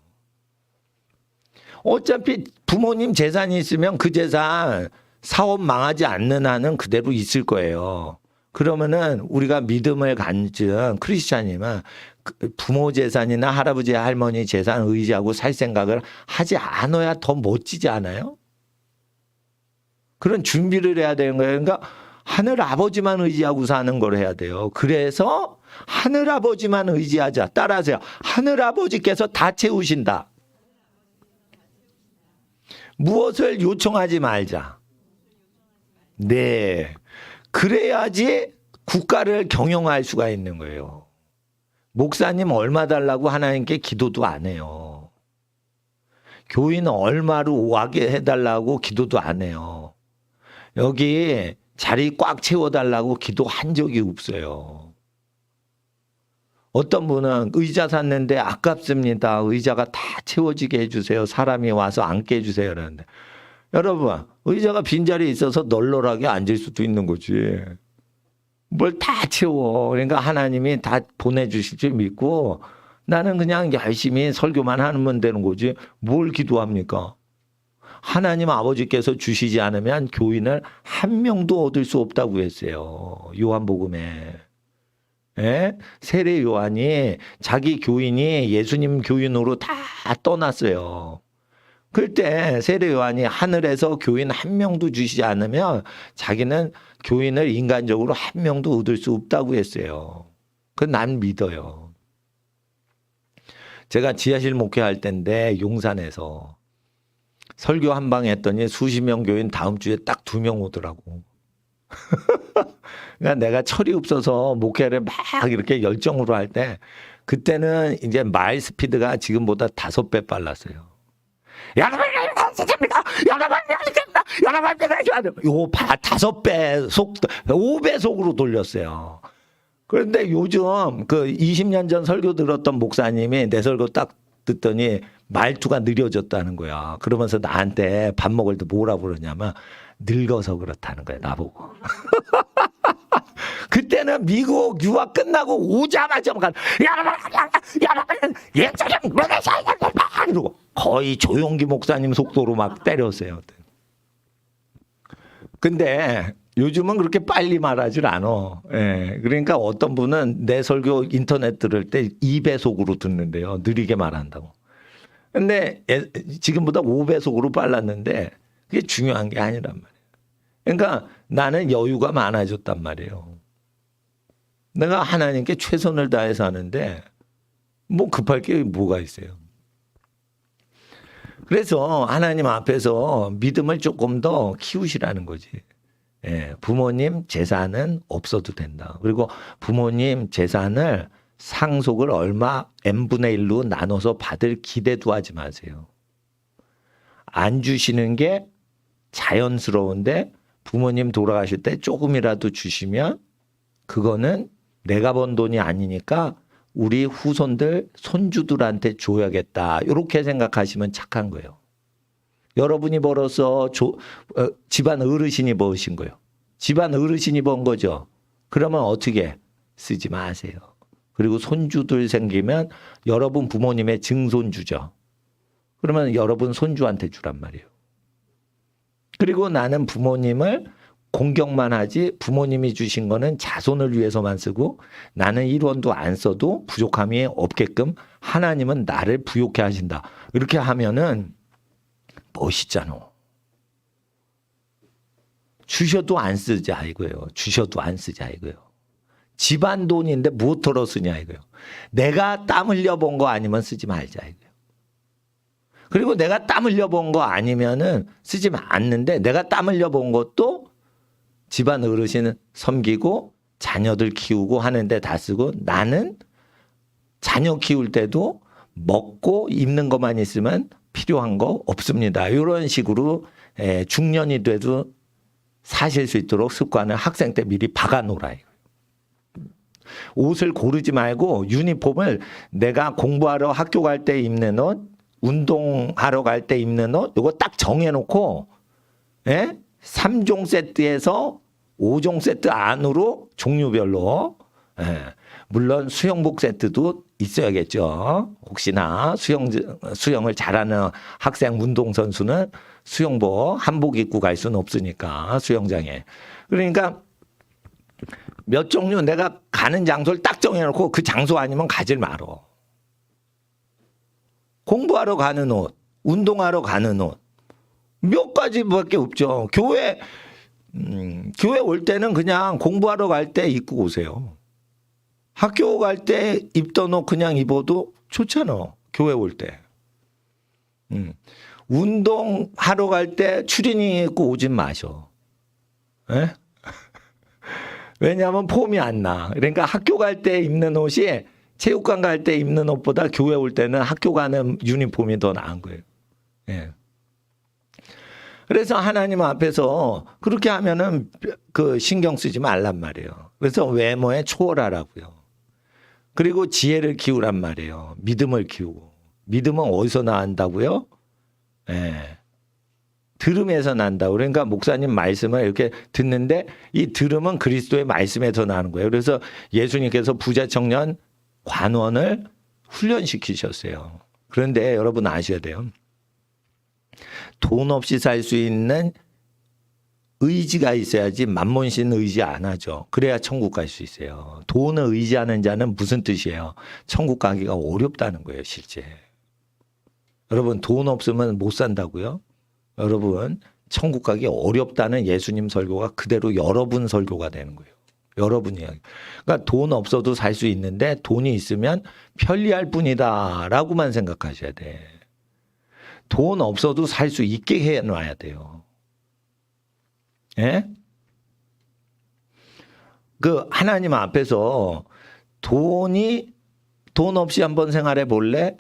어차피 부모님 재산이 있으면 그 재산 사업 망하지 않는 한은 그대로 있을 거예요. 그러면은 우리가 믿음을 가진 크리스찬이면 부모 재산이나 할아버지 할머니 재산 의지하고 살 생각을 하지 않아야 더 멋지지 않아요? 그런 준비를 해야 되는 거예요. 그러니까 하늘 아버지만 의지하고 사는 걸 해야 돼요. 그래서 하늘 아버지만 의지하자. 따라하세요. 하늘 아버지께서 다 채우신다. 무엇을 요청하지 말자. 네. 그래야지 국가를 경영할 수가 있는 거예요. 목사님 얼마 달라고 하나님께 기도도 안 해요. 교인 얼마로 와게 해달라고 기도도 안 해요. 여기 자리 꽉 채워달라고 기도한 적이 없어요. 어떤 분은 의자 샀는데 아깝습니다. 의자가 다 채워지게 해주세요. 사람이 와서 앉게 해주세요. 그러는데 여러분 의자가 빈자리에 있어서 널널하게 앉을 수도 있는 거지. 뭘 다 채워. 그러니까 하나님이 다 보내주실 줄 믿고 나는 그냥 열심히 설교만 하면 되는 거지. 뭘 기도합니까? 하나님 아버지께서 주시지 않으면 교인을 한 명도 얻을 수 없다고 했어요. 요한복음에. 예? 세례 요한이 자기 교인이 예수님 교인으로 다 떠났어요. 그때 세례 요한이 하늘에서 교인 한 명도 주시지 않으면 자기는 교인을 인간적으로 한 명도 얻을 수 없다고 했어요. 그건 난 믿어요. 제가 지하실 목회할 때인데 용산에서 설교 한 방 했더니 수십 명 교인 다음 주에 딱 2명 오더라고. 그러니까 내가 철이 없어서 목회를 막 이렇게 열정으로 할 때 그때는 이제 말 스피드가 지금보다 5배 빨랐어요. 여러분, 요 5배 속도, 5배 속으로 돌렸어요. 그런데 요즘 그 20년 전 설교 들었던 목사님이 내 설교 딱 듣더니 말투가 느려졌다는 거야. 그러면서 나한테 밥 먹을 때 뭐라 그러냐면 늙어서 그렇다는 거야, 나보고. 그때는 미국 유학 끝나고 오자마자 여러분 예전에 이러고 거의 조용기 목사님 속도로 막 때렸어요. 근데 요즘은 그렇게 빨리 말하질 않아. 예. 그러니까 어떤 분은 내 설교 인터넷 들을 때 2배속으로 듣는데요. 느리게 말한다고. 근데 지금보다 5배속으로 빨랐는데 그게 중요한 게 아니란 말이에요. 그러니까 나는 여유가 많아졌단 말이에요. 내가 하나님께 최선을 다해서 하는데 뭐 급할 게 뭐가 있어요. 그래서 하나님 앞에서 믿음을 조금 더 키우시라는 거지. 예, 부모님 재산은 없어도 된다. 그리고 부모님 재산을 상속을 얼마 n분의 1로 나눠서 받을 기대도 하지 마세요. 안 주시는 게 자연스러운데 부모님 돌아가실 때 조금이라도 주시면 그거는 내가 번 돈이 아니니까 우리 후손들 손주들한테 줘야겠다. 이렇게 생각하시면 착한 거예요. 여러분이 벌어서 집안 어르신이 버신 거예요. 집안 어르신이 번 거죠. 그러면 어떻게 쓰지 마세요. 그리고 손주들 생기면 여러분 부모님의 증손주죠. 그러면 여러분 손주한테 주란 말이에요. 그리고 나는 부모님을 공경만 하지 부모님이 주신 거는 자손을 위해서만 쓰고 나는 1원도 안 써도 부족함이 없게끔 하나님은 나를 부욕해 하신다. 이렇게 하면은 멋있잖아. 주셔도 안 쓰자 이거예요. 주셔도 안 쓰자 이거예요. 집안 돈인데 무엇으로 쓰냐 이거예요. 내가 땀 흘려 본 거 아니면 쓰지 말자 이거예요. 그리고 내가 땀 흘려 본 거 아니면은 쓰지 않는데 내가 땀 흘려 본 것도 집안 어르신 섬기고 자녀들 키우고 하는데 다 쓰고 나는 자녀 키울 때도 먹고 입는 것만 있으면 필요한 거 없습니다. 이런 식으로 중년이 돼도 사실 수 있도록 습관을 학생 때 미리 박아놓으라. 옷을 고르지 말고 유니폼을 내가 공부하러 학교 갈 때 입는 옷, 운동하러 갈 때 입는 옷, 이거 딱 정해놓고 3종 세트에서 5종 세트 안으로 종류별로 물론 수영복 세트도 있어야겠죠. 혹시나 수영을 잘하는 학생 운동선수는 수영복 한복 입고 갈 수는 없으니까 수영장에. 그러니까 몇 종류 내가 가는 장소를 딱 정해놓고 그 장소 아니면 가질 말어. 공부하러 가는 옷, 운동하러 가는 옷 몇 가지밖에 없죠. 교회 올 때는 그냥 공부하러 갈 때 입고 오세요. 학교 갈 때 입던 옷 그냥 입어도 좋잖아. 교회 올 때. 운동하러 갈 때 추리닝 입고 오진 마셔. 에? 왜냐하면 폼이 안 나. 그러니까 학교 갈 때 입는 옷이 체육관 갈 때 입는 옷보다 교회 올 때는 학교 가는 유니폼이 더 나은 거예요. 예. 그래서 하나님 앞에서 그렇게 하면은 그 신경 쓰지 말란 말이에요. 그래서 외모에 초월하라고요. 그리고 지혜를 키우란 말이에요. 믿음을 키우고. 믿음은 어디서 나온다고요? 예. 들음에서 난다고. 그러니까 목사님 말씀을 이렇게 듣는데 이 들음은 그리스도의 말씀에서 나는 거예요. 그래서 예수님께서 부자 청년 관원을 훈련시키셨어요. 그런데 여러분 아셔야 돼요. 돈 없이 살 수 있는 의지가 있어야지 만몬신 의지 안 하죠. 그래야 천국 갈 수 있어요. 돈을 의지하는 자는 무슨 뜻이에요? 천국 가기가 어렵다는 거예요, 실제. 여러분 돈 없으면 못 산다고요? 여러분 천국 가기 어렵다는 예수님 설교가 그대로 여러분 설교가 되는 거예요. 여러분 이야기. 그러니까 돈 없어도 살 수 있는데 돈이 있으면 편리할 뿐이다라고만 생각하셔야 돼. 돈 없어도 살 수 있게 해놔야 돼요. 예? 그 하나님 앞에서 돈 없이 한번 생활해 볼래?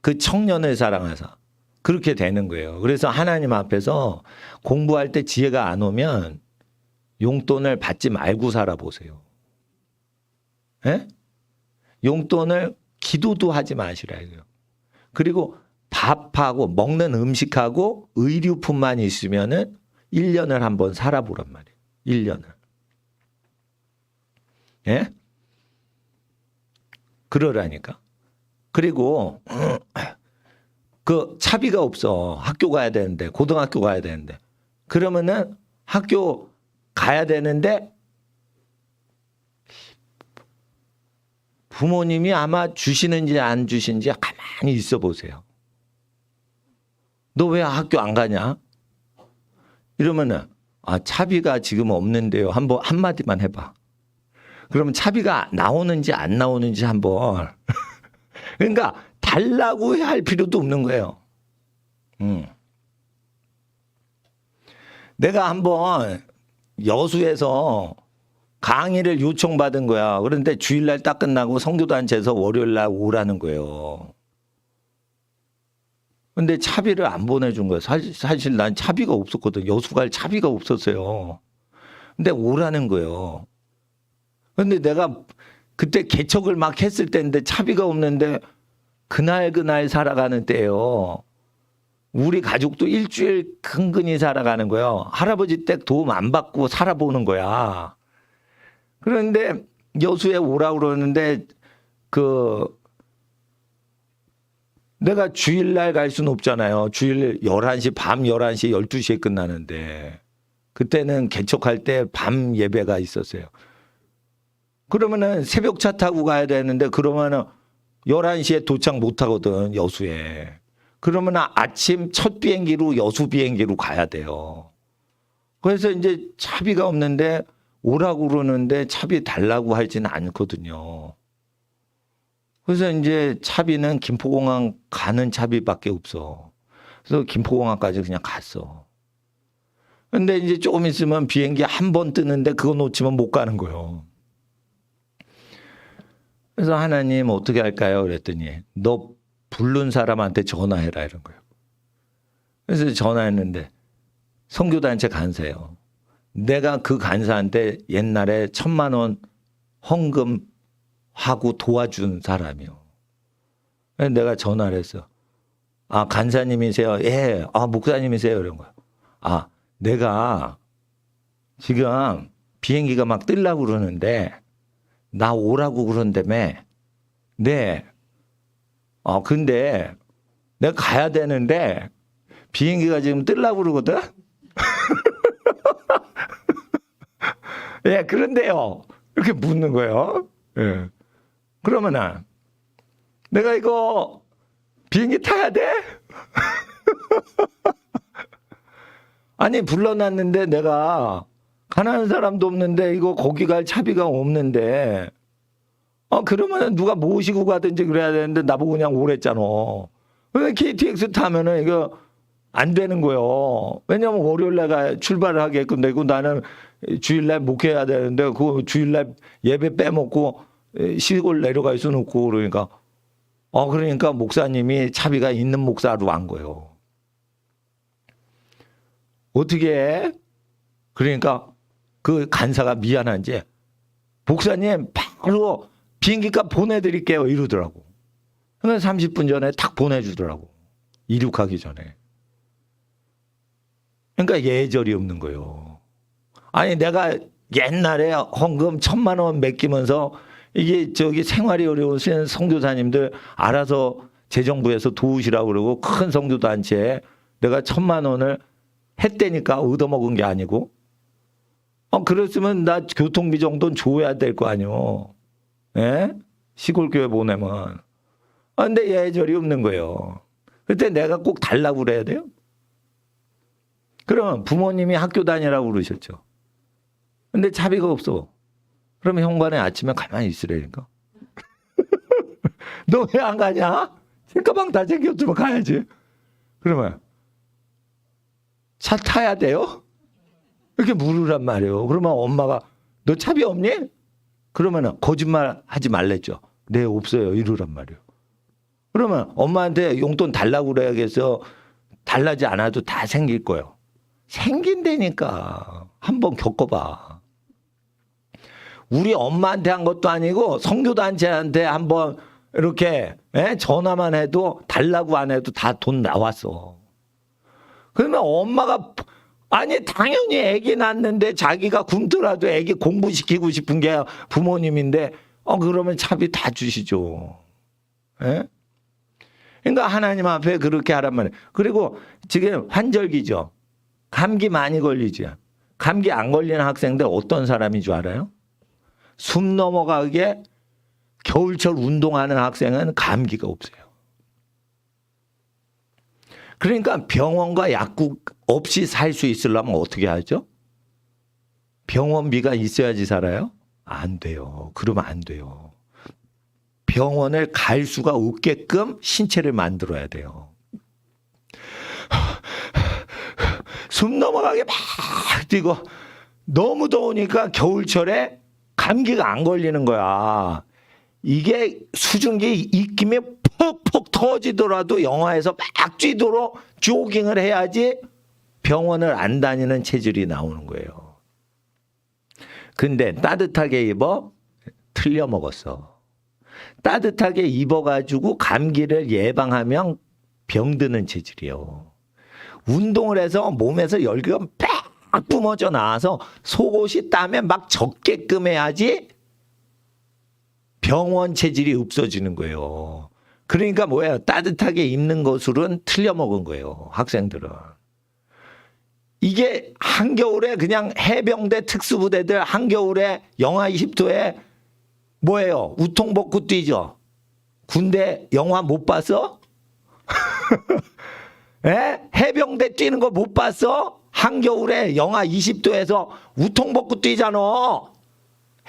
그 청년을 사랑하사. 그렇게 되는 거예요. 그래서 하나님 앞에서 공부할 때 지혜가 안 오면 용돈을 받지 말고 살아보세요. 예? 용돈을 기도도 하지 마시라고요. 그리고 밥하고 먹는 음식하고 의류품만 있으면은 1년을 한번 살아보란 말이에요. 1년을. 예? 그러라니까. 그리고 그 차비가 없어. 학교 가야 되는데, 고등학교 가야 되는데. 그러면은 학교 가야 되는데 부모님이 아마 주시는지 안 주시는지 가만히 있어 보세요. 너 왜 학교 안 가냐? 이러면은 차비가 지금 없는데요. 한번 한마디만 해봐. 그러면 차비가 나오는지 안 나오는지 한번. 그러니까 달라고 할 필요도 없는 거예요. 내가 한번 여수에서 강의를 요청받은 거야. 그런데 주일날 딱 끝나고 성교단체에서 월요일날 오라는 거예요. 근데 차비를 안 보내준 거예요. 사실 난 차비가 없었거든. 여수 갈 차비가 없었어요. 근데 오라는 거예요. 근데 내가 그때 개척을 막 했을 때인데 차비가 없는데 그날 살아가는 때예요. 우리 가족도 일주일 근근히 살아가는 거예요. 할아버지 댁 도움 안 받고 살아보는 거야. 그런데 여수에 오라고 그러는데 내가 주일날 갈 수는 없잖아요. 주일 11시, 밤 11시, 12시에 끝나는데 그때는 개척할 때 밤 예배가 있었어요. 그러면은 새벽차 타고 가야 되는데 그러면은 11시에 도착 못 하거든, 여수에. 그러면 아침 첫 비행기로 여수 비행기로 가야 돼요. 그래서 이제 차비가 없는데 오라고 그러는데 차비 달라고 하지는 않거든요. 그래서 이제 차비는 김포공항 가는 차비밖에 없어. 그래서 김포공항까지 그냥 갔어. 근데 이제 조금 있으면 비행기 한 번 뜨는데 그거 놓치면 못 가는 거예요. 그래서 하나님 어떻게 할까요? 그랬더니 너 부른 사람한테 전화해라 이런 거예요. 그래서 전화했는데 선교단체 간사예요. 내가 그 간사한테 옛날에 1,000만 원 헌금하고 도와준 사람이요. 그래서 내가 전화를 했어. 아, 간사님이세요? 예. 아, 목사님이세요? 이런 거야. 아, 내가 지금 비행기가 막 뜨려고 그러는데 나 오라고 그런다며. 네. 근데 내가 가야 되는데 비행기가 지금 뜨려고 그러거든? 예, 그런데요. 이렇게 묻는 거예요. 예. 그러면은 내가 이거 비행기 타야 돼? 아니, 불러놨는데 내가 가난한 사람도 없는데 이거 거기 갈 차비가 없는데 그러면 누가 모시고 가든지 그래야 되는데 나보고 그냥 오랬잖아. 근데 KTX 타면은 이거 안 되는 거예요. 왜냐면 월요일날 출발을 하게끔 되고 나는 주일날 목회해야 되는데 그 주일날 예배 빼먹고 시골 내려갈 수는 없고 그러니까 그러니까 목사님이 차비가 있는 목사로 한 거예요. 어떻게 해? 그러니까 그 간사가 미안한지 목사님 바로 비행기값 보내드릴게요 이러더라고. 그래서 30분 전에 탁 보내주더라고. 이륙하기 전에. 그러니까 예절이 없는 거예요. 아니 내가 옛날에 헌금 1,000만 원 맡기면서 이게 저기 생활이 어려우신 선교사님들 알아서 재정부에서 도우시라고 그러고 큰 선교단체에 내가 1,000만 원을 했대니까 얻어먹은 게 아니고 그랬으면 나 교통비 정도는 줘야 될 거 아니오. 예? 시골 교회 보내면. 근데 예절이 없는 거예요. 그때 내가 꼭 달라고 그래야 돼요? 그러면 부모님이 학교 다니라고 그러셨죠. 근데 차비가 없어. 그러면 현관에 아침에 가만히 있으라니까. 너 왜 안 가냐? 책가방 다 챙겼으면 가야지. 그러면 차 타야 돼요? 이렇게 물으란 말이에요. 그러면 엄마가 너 차비 없니? 그러면 거짓말 하지 말랬죠. 네, 없어요. 이러란 말이에요. 그러면 엄마한테 용돈 달라고 그래야겠어. 달라지 않아도 다 생길 거예요. 생긴다니까. 한번 겪어봐. 우리 엄마한테 한 것도 아니고 선교단체한테 한번 이렇게 전화만 해도 달라고 안 해도 다 돈 나왔어. 그러면 엄마가 아니 당연히 아기 낳는데 자기가 굶더라도 아기 공부시키고 싶은 게 부모님인데 그러면 차비 다 주시죠. 예? 그러니까 하나님 앞에 그렇게 하란 말이에요. 그리고 지금 환절기죠. 감기 많이 걸리죠. 감기 안 걸리는 학생들 어떤 사람인 줄 알아요? 숨 넘어가게 겨울철 운동하는 학생은 감기가 없어요. 그러니까 병원과 약국 없이 살 수 있으려면 어떻게 하죠? 병원비가 있어야지 살아요? 안 돼요. 그러면 안 돼요. 병원을 갈 수가 없게끔 신체를 만들어야 돼요. 숨 넘어가게 막 뛰고 너무 더우니까 겨울철에 감기가 안 걸리는 거야. 이게 수증기 입김이 퍽퍽 터지더라도 영화에서 막 뛰도록 조깅을 해야지 병원을 안 다니는 체질이 나오는 거예요. 근데 따뜻하게 입어? 틀려 먹었어. 따뜻하게 입어가지고 감기를 예방하면 병드는 체질이에요. 운동을 해서 몸에서 열기가 빡 뿜어져 나와서 속옷이 땀에 막 젖게끔 해야지 병원 체질이 없어지는 거예요. 그러니까 뭐예요? 따뜻하게 입는 것으로는 틀려먹은 거예요. 학생들은. 이게 한겨울에 그냥 해병대 특수부대들 한겨울에 영하 20도에 뭐예요? 우통 벗고 뛰죠. 군대 영화 못 봤어? 에? 해병대 뛰는 거 못 봤어? 한겨울에 영하 20도에서 우통 벗고 뛰잖아.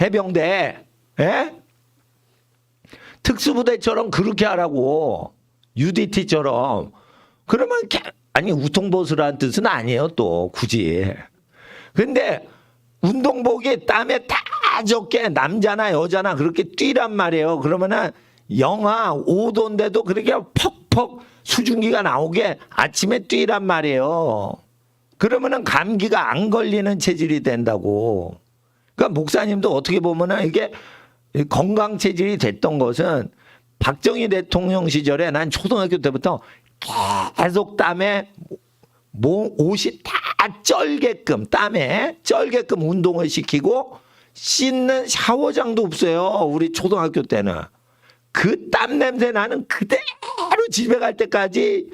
해병대. 에? 특수부대처럼 그렇게 하라고. UDT처럼. 그러면 아니 우통 벗으라는 뜻은 아니에요 또 굳이. 근데 운동복이 땀에 다 젖게 남자나 여자나 그렇게 뛰란 말이에요. 그러면은 영하 5도인데도 그렇게 퍽퍽 수증기가 나오게 아침에 뛰란 말이에요. 그러면은 감기가 안 걸리는 체질이 된다고. 그러니까 목사님도 어떻게 보면은 이게 건강 체질이 됐던 것은 박정희 대통령 시절에 난 초등학교 때부터 계속 땀에 옷이 다 쩔게끔 땀에 쩔게끔 운동을 시키고 씻는 샤워장도 없어요. 우리 초등학교 때는. 그 땀 냄새 나는 그대로 집에 갈 때까지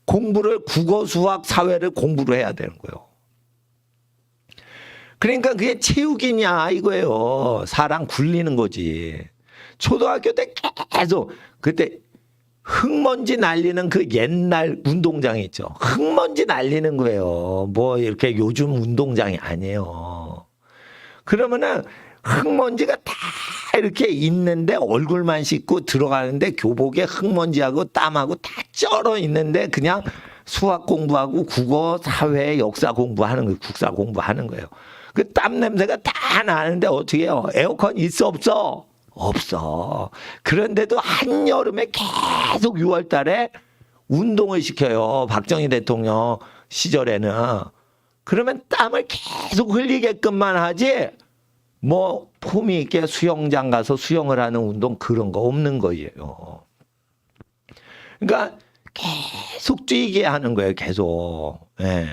공부를 국어, 수학, 사회를 공부를 해야 되는 거예요. 그러니까 그게 체육이냐 이거예요. 사람 굴리는 거지. 초등학교 때 계속 그때 흙먼지 날리는 그 옛날 운동장이 있죠. 흙먼지 날리는 거예요. 뭐 이렇게 요즘 운동장이 아니에요. 그러면은 흙먼지가 다 이렇게 있는데 얼굴만 씻고 들어가는데 교복에 흙먼지하고 땀하고 다 쩔어 있는데 그냥 수학 공부하고 국어, 사회, 역사 공부하는 거예요. 국사 공부하는 거예요. 그 땀 냄새가 다 나는데 어떻게 해요? 에어컨 있어 없어? 없어. 그런데도 한여름에 계속 6월 달에 운동을 시켜요. 박정희 대통령 시절에는. 그러면 땀을 계속 흘리게끔만 하지 뭐 폼이 있게 수영장 가서 수영을 하는 운동 그런 거 없는 거예요. 그러니까 계속 뛰게 하는 거예요. 계속. 예.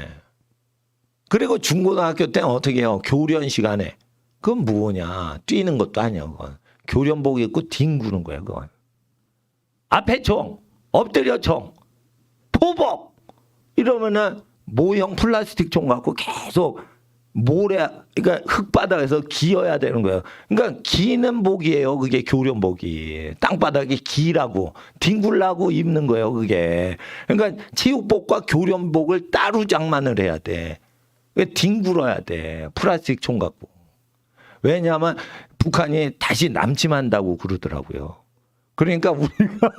그리고 중고등학교 때는 어떻게 해요? 교련 시간에. 그건 뭐냐. 뛰는 것도 아니야. 그건. 교련복 입고 뒹구는 거야. 그건. 앞에 총, 엎드려 총, 포복 이러면은 모형 플라스틱 총 갖고 계속 모래, 그러니까 흙바닥에서 기어야 되는 거예요. 그러니까 기는 복이에요. 그게 교련복이. 땅바닥에 기라고, 뒹굴라고 입는 거예요. 그게. 그러니까 체육복과 교련복을 따로 장만을 해야 돼. 뒹굴어야 돼. 플라스틱 총 갖고. 왜냐하면 북한이 다시 남침한다고 그러더라고요. 그러니까 우리가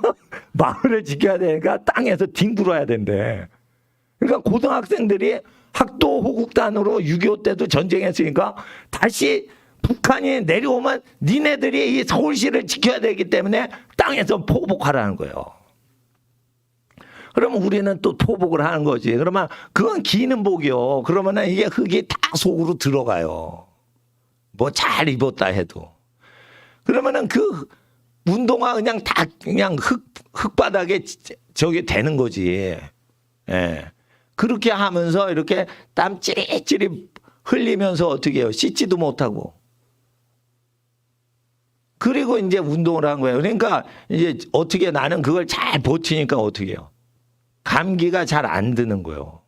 마을을 지켜야 되니까 땅에서 뒹굴어야 된대. 그러니까 고등학생들이 학도 호국단으로 6.25 때도 전쟁했으니까 다시 북한이 내려오면 니네들이 이 서울시를 지켜야 되기 때문에 땅에서 포복하라는 거예요. 그러면 우리는 또 포복을 하는 거지. 그러면 그건 기는 복이요. 그러면 이게 흙이 다 속으로 들어가요. 뭐 잘 입었다 해도. 그러면은 그 운동화 그냥 다 그냥 흙바닥에 저게 되는 거지. 예. 그렇게 하면서 이렇게 땀 찌릿찌릿 흘리면서 어떻게 해요? 씻지도 못하고. 그리고 이제 운동을 한 거예요. 그러니까 이제 어떻게 나는 그걸 잘 버티니까 어떻게 해요? 감기가 잘 안 드는 거예요.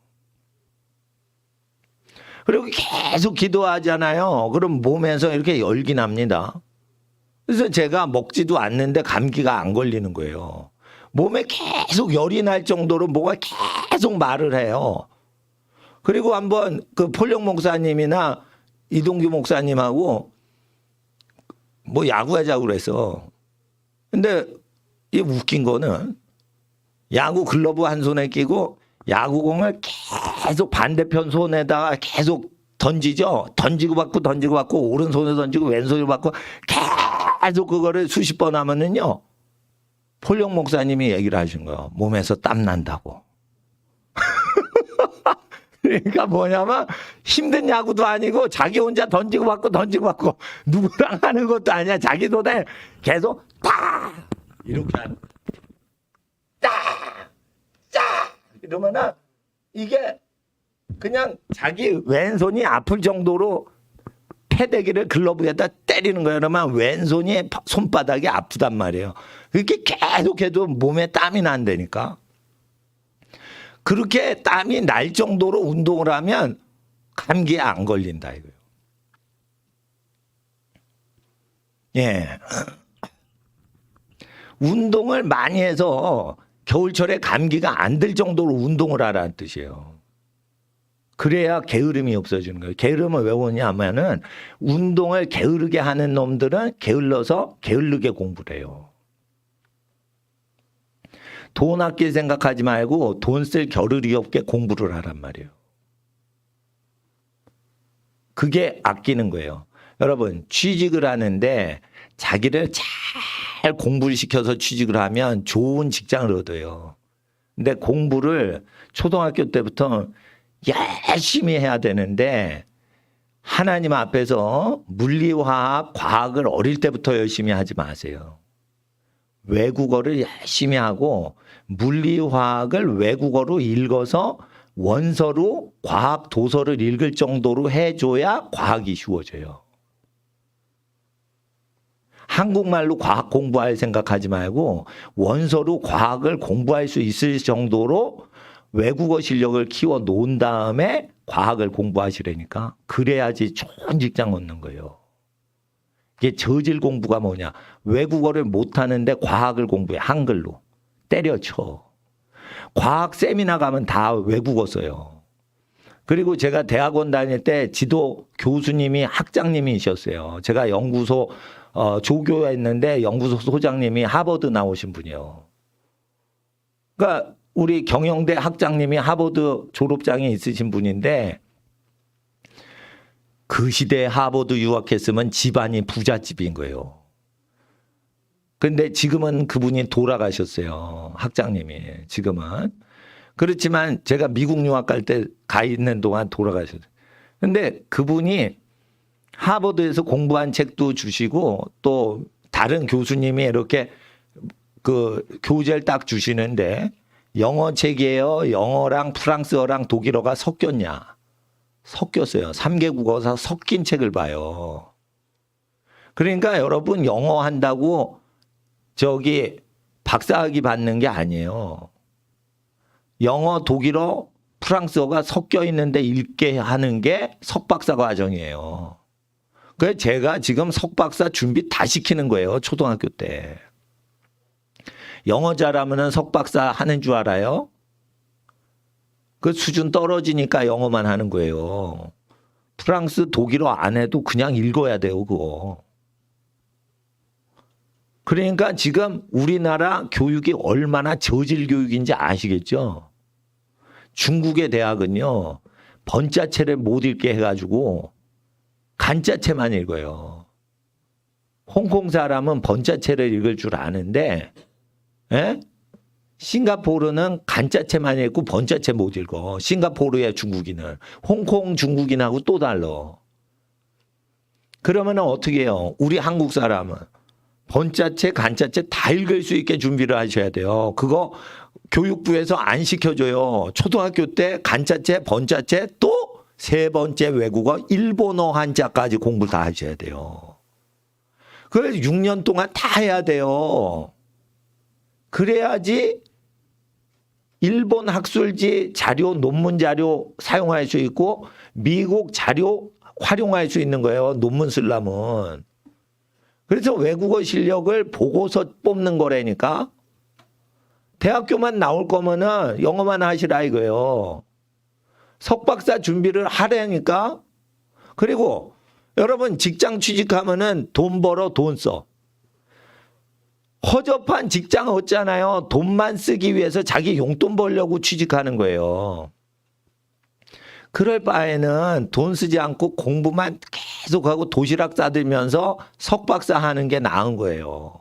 그리고 계속 기도하잖아요. 그럼 몸에서 이렇게 열기 납니다. 그래서 제가 먹지도 않는데 감기가 안 걸리는 거예요. 몸에 계속 열이 날 정도로 뭐가 계속 말을 해요. 그리고 한번 그 폴령 목사님이나 이동규 목사님하고 뭐 야구하자고 그랬어. 근데 이 웃긴 거는 야구 글러브 한 손에 끼고 야구공을 계속 반대편 손에다가 계속 던지죠. 던지고 받고 오른손에 던지고 왼손에 받고 계속 그거를 수십 번 하면은요. 폴령 목사님이 얘기를 하신 거예요. 몸에서 땀 난다고. 그러니까 뭐냐면 힘든 야구도 아니고 자기 혼자 던지고 받고 누구랑 하는 것도 아니야. 자기 손에 계속 딱 이렇게 하는 딱 이러면은 이게 그냥 자기 왼손이 아플 정도로 패대기를 글러브에다 때리는 거예요. 그러면 왼손이 손바닥이 아프단 말이에요. 그렇게 계속해도 몸에 땀이 난다니까. 그렇게 땀이 날 정도로 운동을 하면 감기에 안 걸린다 이거예요. 예. 운동을 많이 해서 겨울철에 감기가 안 들 정도로 운동을 하라는 뜻이에요. 그래야 게으름이 없어지는 거예요. 게으름을 왜 오냐면은 운동을 게으르게 하는 놈들은 게을러서 게으르게 공부를 해요. 돈 아낄 생각하지 말고 돈 쓸 겨를이 없게 공부를 하란 말이에요. 그게 아끼는 거예요. 여러분 취직을 하는데 자기를 잘 공부를 시켜서 취직을 하면 좋은 직장을 얻어요. 근데 공부를 초등학교 때부터 열심히 해야 되는데 하나님 앞에서 물리, 화학, 과학을 어릴 때부터 열심히 하지 마세요. 외국어를 열심히 하고 물리, 화학을 외국어로 읽어서 원서로 과학 도서를 읽을 정도로 해줘야 과학이 쉬워져요. 한국말로 과학 공부할 생각하지 말고 원서로 과학을 공부할 수 있을 정도로 외국어 실력을 키워 놓은 다음에 과학을 공부하시라니까. 그래야지 좋은 직장 얻는 거예요. 이게 저질 공부가 뭐냐. 외국어를 못하는데 과학을 공부해. 한글로. 때려쳐. 과학 세미나 가면 다 외국어 써요. 그리고 제가 대학원 다닐 때 지도 교수님이 학장님이셨어요. 제가 연구소 조교했는데 연구소 소장님이 하버드 나오신 분이에요. 그러니까 우리 경영대 학장님이 하버드 졸업장이 있으신 분인데 그 시대에 하버드 유학했으면 집안이 부잣집인 거예요. 근데 지금은 그분이 돌아가셨어요. 학장님이 지금은. 그렇지만 제가 미국 유학 갈 때 가 있는 동안 돌아가셨어요. 근데 그분이 하버드에서 공부한 책도 주시고 또 다른 교수님이 이렇게 그 교재를 딱 주시는데 영어 책이에요. 영어랑 프랑스어랑 독일어가 섞였냐? 섞였어요. 3개 국어사 섞인 책을 봐요. 그러니까 여러분 영어 한다고 저기 박사학위 받는 게 아니에요. 영어, 독일어, 프랑스어가 섞여 있는데 읽게 하는 게 석박사 과정이에요. 그래서 제가 지금 석박사 준비 다 시키는 거예요. 초등학교 때. 영어 잘하면 석박사 하는 줄 알아요? 그 수준 떨어지니까 영어만 하는 거예요. 프랑스, 독일어 안 해도 그냥 읽어야 돼요, 그거. 그러니까 지금 우리나라 교육이 얼마나 저질 교육인지 아시겠죠? 중국의 대학은요, 번자체를 못 읽게 해가지고 간자체만 읽어요. 홍콩 사람은 번자체를 읽을 줄 아는데, 예? 싱가포르는 간자체만 읽고 번자체 못 읽어. 싱가포르의 중국인은. 홍콩 중국인하고 또 달라. 그러면 어떻게 해요? 우리 한국 사람은 번자체, 간자체 다 읽을 수 있게 준비를 하셔야 돼요. 그거 교육부에서 안 시켜줘요. 초등학교 때 간자체, 번자체 또 세 번째 외국어 일본어 한자까지 공부를 다 하셔야 돼요. 그래서 6년 동안 다 해야 돼요. 그래야지 일본 학술지 자료, 논문 자료 사용할 수 있고 미국 자료 활용할 수 있는 거예요. 논문 쓰려면. 그래서 외국어 실력을 보고서 뽑는 거라니까. 대학교만 나올 거면은 영어만 하시라 이거예요. 석박사 준비를 하라니까. 그리고 여러분 직장 취직하면은 돈 벌어 돈 써. 허접한 직장 얻잖아요. 돈만 쓰기 위해서 자기 용돈 벌려고 취직하는 거예요. 그럴 바에는 돈 쓰지 않고 공부만 계속하고 도시락 싸들면서 석박사 하는 게 나은 거예요.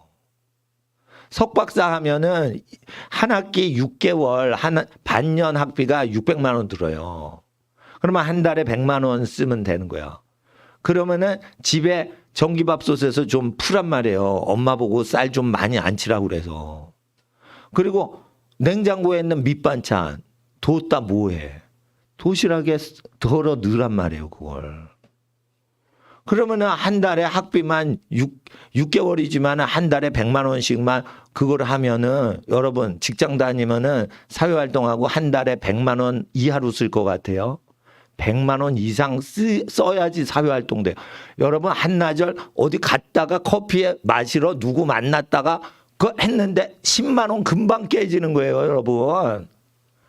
석박사 하면은 한 학기 6개월, 반년 학비가 600만 원 들어요. 그러면 한 달에 100만 원 쓰면 되는 거야. 그러면은 집에 전기밥솥에서 좀 풀란 말이에요. 엄마 보고 쌀 좀 많이 안 치라고 그래서. 그리고 냉장고에 있는 밑반찬 뒀다 뭐해. 도시락에 덜어 넣으란 말이에요, 그걸. 그러면은 한 달에 학비만 6개월이지만 한 달에 100만 원씩만 그걸 하면은 여러분 직장 다니면은 사회활동하고 한 달에 100만 원 이하로 쓸 것 같아요. 100만 원 이상 써야지 사회활동 돼요. 여러분 한나절 어디 갔다가 커피 마시러 누구 만났다가 그거 했는데 10만 원 금방 깨지는 거예요, 여러분.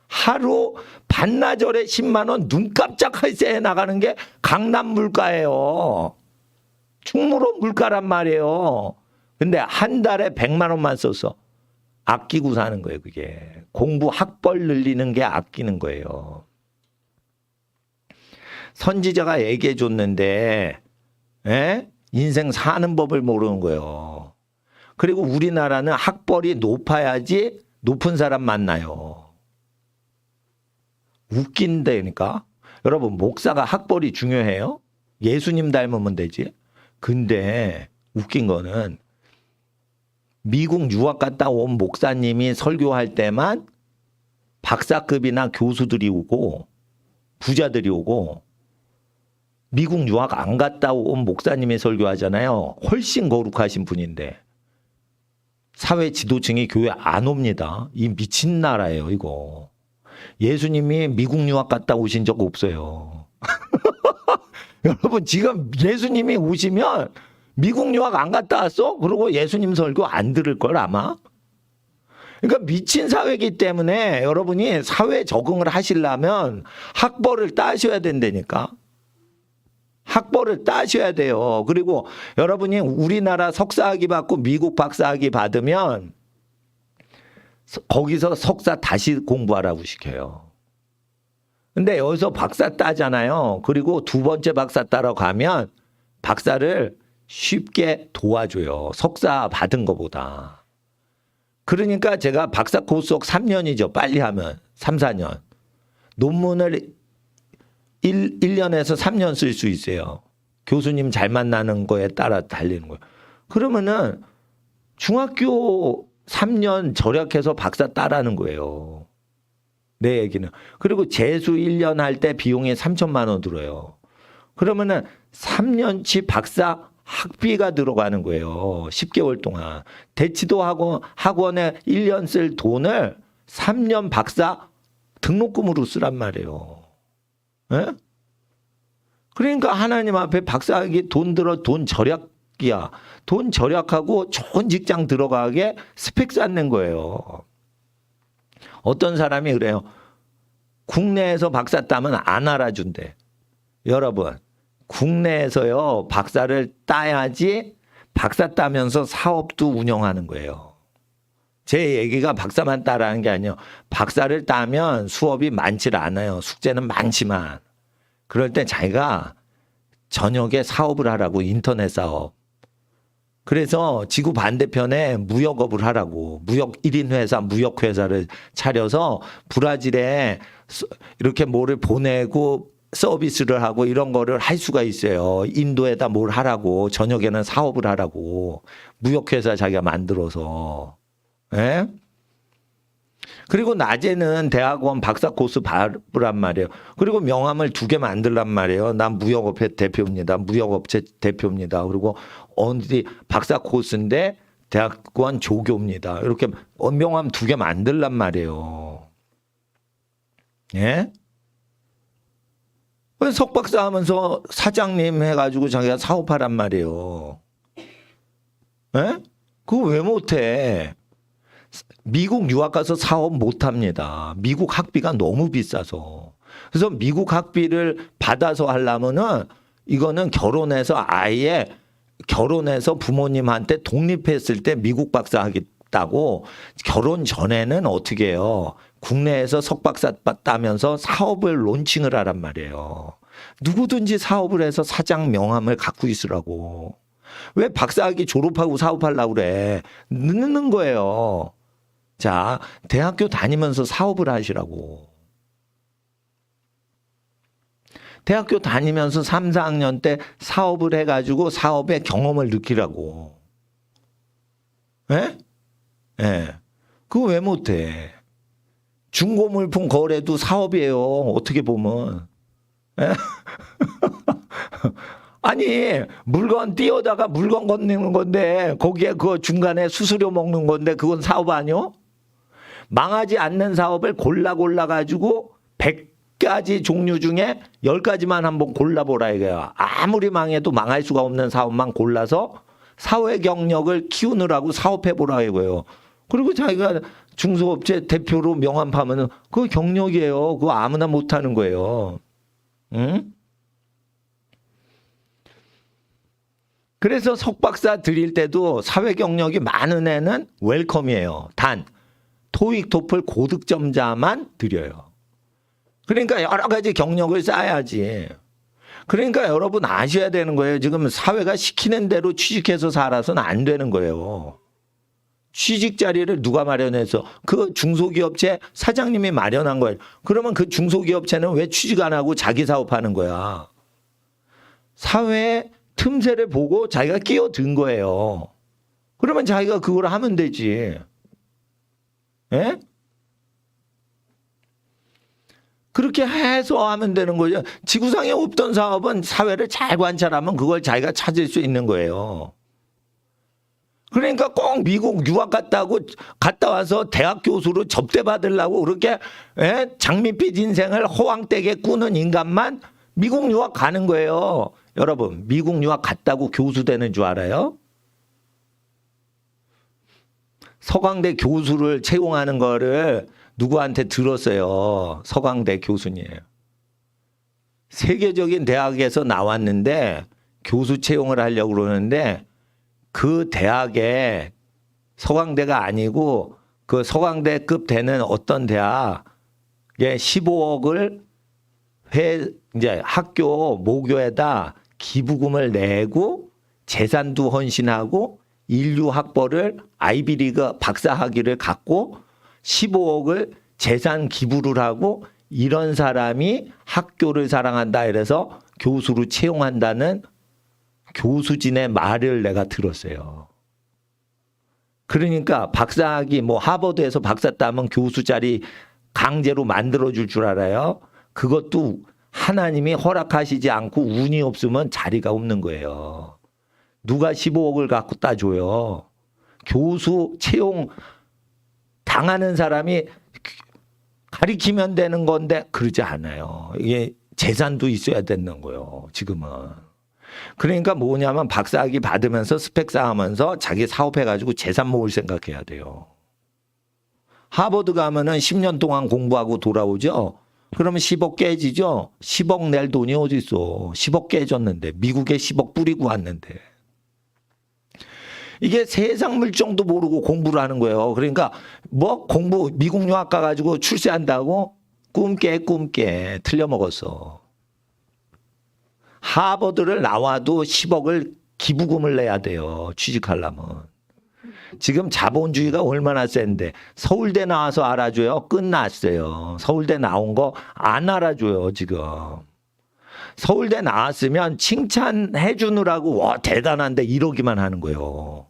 하루 반나절에 10만 원 눈 깜짝할 새에 나가는 게 강남 물가예요. 충무로 물가란 말이에요. 근데 한 달에 100만 원만 써서 아끼고 사는 거예요, 그게. 공부 학벌 늘리는 게 아끼는 거예요. 선지자가 얘기해 줬는데 인생 사는 법을 모르는 거예요. 그리고 우리나라는 학벌이 높아야지 높은 사람 만나요. 웃긴다니까. 여러분 목사가 학벌이 중요해요? 예수님 닮으면 되지. 근데 웃긴 거는 미국 유학 갔다 온 목사님이 설교할 때만 박사급이나 교수들이 오고 부자들이 오고, 미국 유학 안 갔다 온 목사님이 설교하잖아요. 훨씬 거룩하신 분인데 사회 지도층이 교회 안 옵니다. 이 미친 나라예요, 이거. 예수님이 미국 유학 갔다 오신 적 없어요. 여러분 지금 예수님이 오시면 미국 유학 안 갔다 왔어? 그러고 예수님 설교 안 들을 걸 아마? 그러니까 미친 사회이기 때문에 여러분이 사회 적응을 하시려면 학벌을 따셔야 된다니까. 학벌을 따셔야 돼요. 그리고 여러분이 우리나라 석사학위 받고 미국 박사학위 받으면 거기서 석사 다시 공부하라고 시켜요. 근데 여기서 박사 따잖아요. 그리고 두 번째 박사 따러 가면 박사를 쉽게 도와줘요. 석사 받은 것보다. 그러니까 제가 박사 코스속 3년이죠. 빨리 하면 3, 4년. 논문을 1년에서 3년 쓸 수 있어요. 교수님 잘 만나는 거에 따라 달리는 거예요. 그러면은 중학교 3년 절약해서 박사 따라는 거예요. 내 얘기는. 그리고 재수 1년 할 때 비용이 3천만 원 들어요. 그러면은 3년치 박사 학비가 들어가는 거예요. 10개월 동안. 대치도 학원에 1년 쓸 돈을 3년 박사 등록금으로 쓰란 말이에요. 예? 그러니까 하나님 앞에 박사학위 돈 들어 돈 절약이야. 돈 절약하고 좋은 직장 들어가게 스펙 쌓는 거예요. 어떤 사람이 그래요. 국내에서 박사 따면 안 알아준대. 여러분, 국내에서요 박사를 따야지 박사 따면서 사업도 운영하는 거예요. 제 얘기가 박사만 따라는 게 아니에요. 박사를 따면 수업이 많지 않아요. 숙제는 많지만. 그럴 때 자기가 저녁에 사업을 하라고, 인터넷 사업. 그래서 지구 반대편에 무역업을 하라고. 무역 1인 회사, 무역회사를 차려서 브라질에 이렇게 뭐를 보내고 서비스를 하고 이런 거를 할 수가 있어요. 인도에다 뭘 하라고. 저녁에는 사업을 하라고. 무역회사 자기가 만들어서. 예? 그리고 낮에는 대학원 박사 코스 받으란 말이에요. 그리고 명함을 2개 만들란 말이에요. 난 무역업체 대표입니다. 무역업체 대표입니다. 그리고 어디 박사 코스인데 대학원 조교입니다. 이렇게 명함 2개 만들란 말이에요. 예? 석박사 하면서 사장님 해가지고 자기가 사업하란 말이에요. 예? 그거 왜 못해? 미국 유학 가서 사업 못합니다. 미국 학비가 너무 비싸서. 그래서 미국 학비를 받아서 하려면은 이거는 결혼해서 부모님한테 독립했을 때 미국 박사 하겠다고, 결혼 전에는 어떻게 해요? 국내에서 석박사 따면서 사업을 론칭을 하란 말이에요. 누구든지 사업을 해서 사장 명함을 갖고 있으라고. 왜 박사학위 졸업하고 사업하려고 그래? 늦는 거예요. 자, 대학교 다니면서 사업을 하시라고. 대학교 다니면서 3, 4학년 때 사업을 해가지고 사업의 경험을 느끼라고. 예? 예. 그거 왜 못해? 중고물품 거래도 사업이에요. 어떻게 보면. 예? 아니 물건 띄어다가 물건 건네는 건데 거기에 그 중간에 수수료 먹는 건데 그건 사업 아니요? 망하지 않는 사업을 골라 가지고 100가지 종류 중에 10가지만 한번 골라보라 이거야. 아무리 망해도 망할 수가 없는 사업만 골라서 사회 경력을 키우느라고 사업해보라 이거예요. 그리고 자기가 중소업체 대표로 명함 파면은 그거 경력이에요. 그거 아무나 못하는 거예요. 응? 그래서 석박사 드릴 때도 사회 경력이 많은 애는 웰컴이에요. 단 토익 토플 고득점자만 드려요. 그러니까 여러 가지 경력을 쌓아야지. 그러니까 여러분 아셔야 되는 거예요. 지금 사회가 시키는 대로 취직해서 살아서는 안 되는 거예요. 취직 자리를 누가 마련해서 그 중소기업체 사장님이 마련한 거예요. 그러면 그 중소기업체는 왜 취직 안 하고 자기 사업하는 거야? 사회의 틈새를 보고 자기가 끼어든 거예요. 그러면 자기가 그걸 하면 되지. 예? 그렇게 해서 하면 되는 거죠. 지구상에 없던 사업은 사회를 잘 관찰하면 그걸 자기가 찾을 수 있는 거예요. 그러니까 꼭 미국 유학 갔다 와서 대학 교수로 접대받으려고 그렇게 장밋빛 인생을 허황되게 꾸는 인간만 미국 유학 가는 거예요. 여러분 미국 유학 갔다고 교수 되는 줄 알아요? 서강대 교수를 채용하는 거를 누구한테 들었어요. 서강대 교수님이에요. 세계적인 대학에서 나왔는데 교수 채용을 하려고 그러는데 그 대학에 서강대가 아니고 그 서강대급 되는 어떤 대학에 15억을 이제 학교 모교에다 기부금을 내고 재산도 헌신하고 인류 학벌을 아이비리그 박사 학위를 갖고 15억을 재산 기부를 하고 이런 사람이 학교를 사랑한다 이래서 교수로 채용한다는 교수진의 말을 내가 들었어요. 그러니까 박사학위 뭐 하버드에서 박사 따면 교수 자리 강제로 만들어줄 줄 알아요? 그것도 하나님이 허락하시지 않고 운이 없으면 자리가 없는 거예요. 누가 15억을 갖고 따줘요? 교수 채용 당하는 사람이 가리키면 되는 건데 그러지 않아요. 이게 재산도 있어야 되는 거예요. 지금은. 그러니까 뭐냐면 박사학위 받으면서 스펙 쌓으면서 자기 사업해가지고 재산 모을 생각해야 돼요. 하버드 가면은 10년 동안 공부하고 돌아오죠. 그러면 10억 깨지죠. 10억 낼 돈이 어디 있어. 10억 깨졌는데 미국에 10억 뿌리고 왔는데. 이게 세상 물정도 모르고 공부를 하는 거예요. 그러니까 뭐 공부 미국 유학 가가지고 출세한다고 꿈깨 틀려먹었어. 하버드를 나와도 10억을 기부금을 내야 돼요. 취직하려면. 지금 자본주의가 얼마나 센데 서울대 나와서 알아줘요? 끝났어요. 서울대 나온 거 안 알아줘요. 지금. 서울대 나왔으면 칭찬해 주느라고 와 대단한데 이러기만 하는 거예요.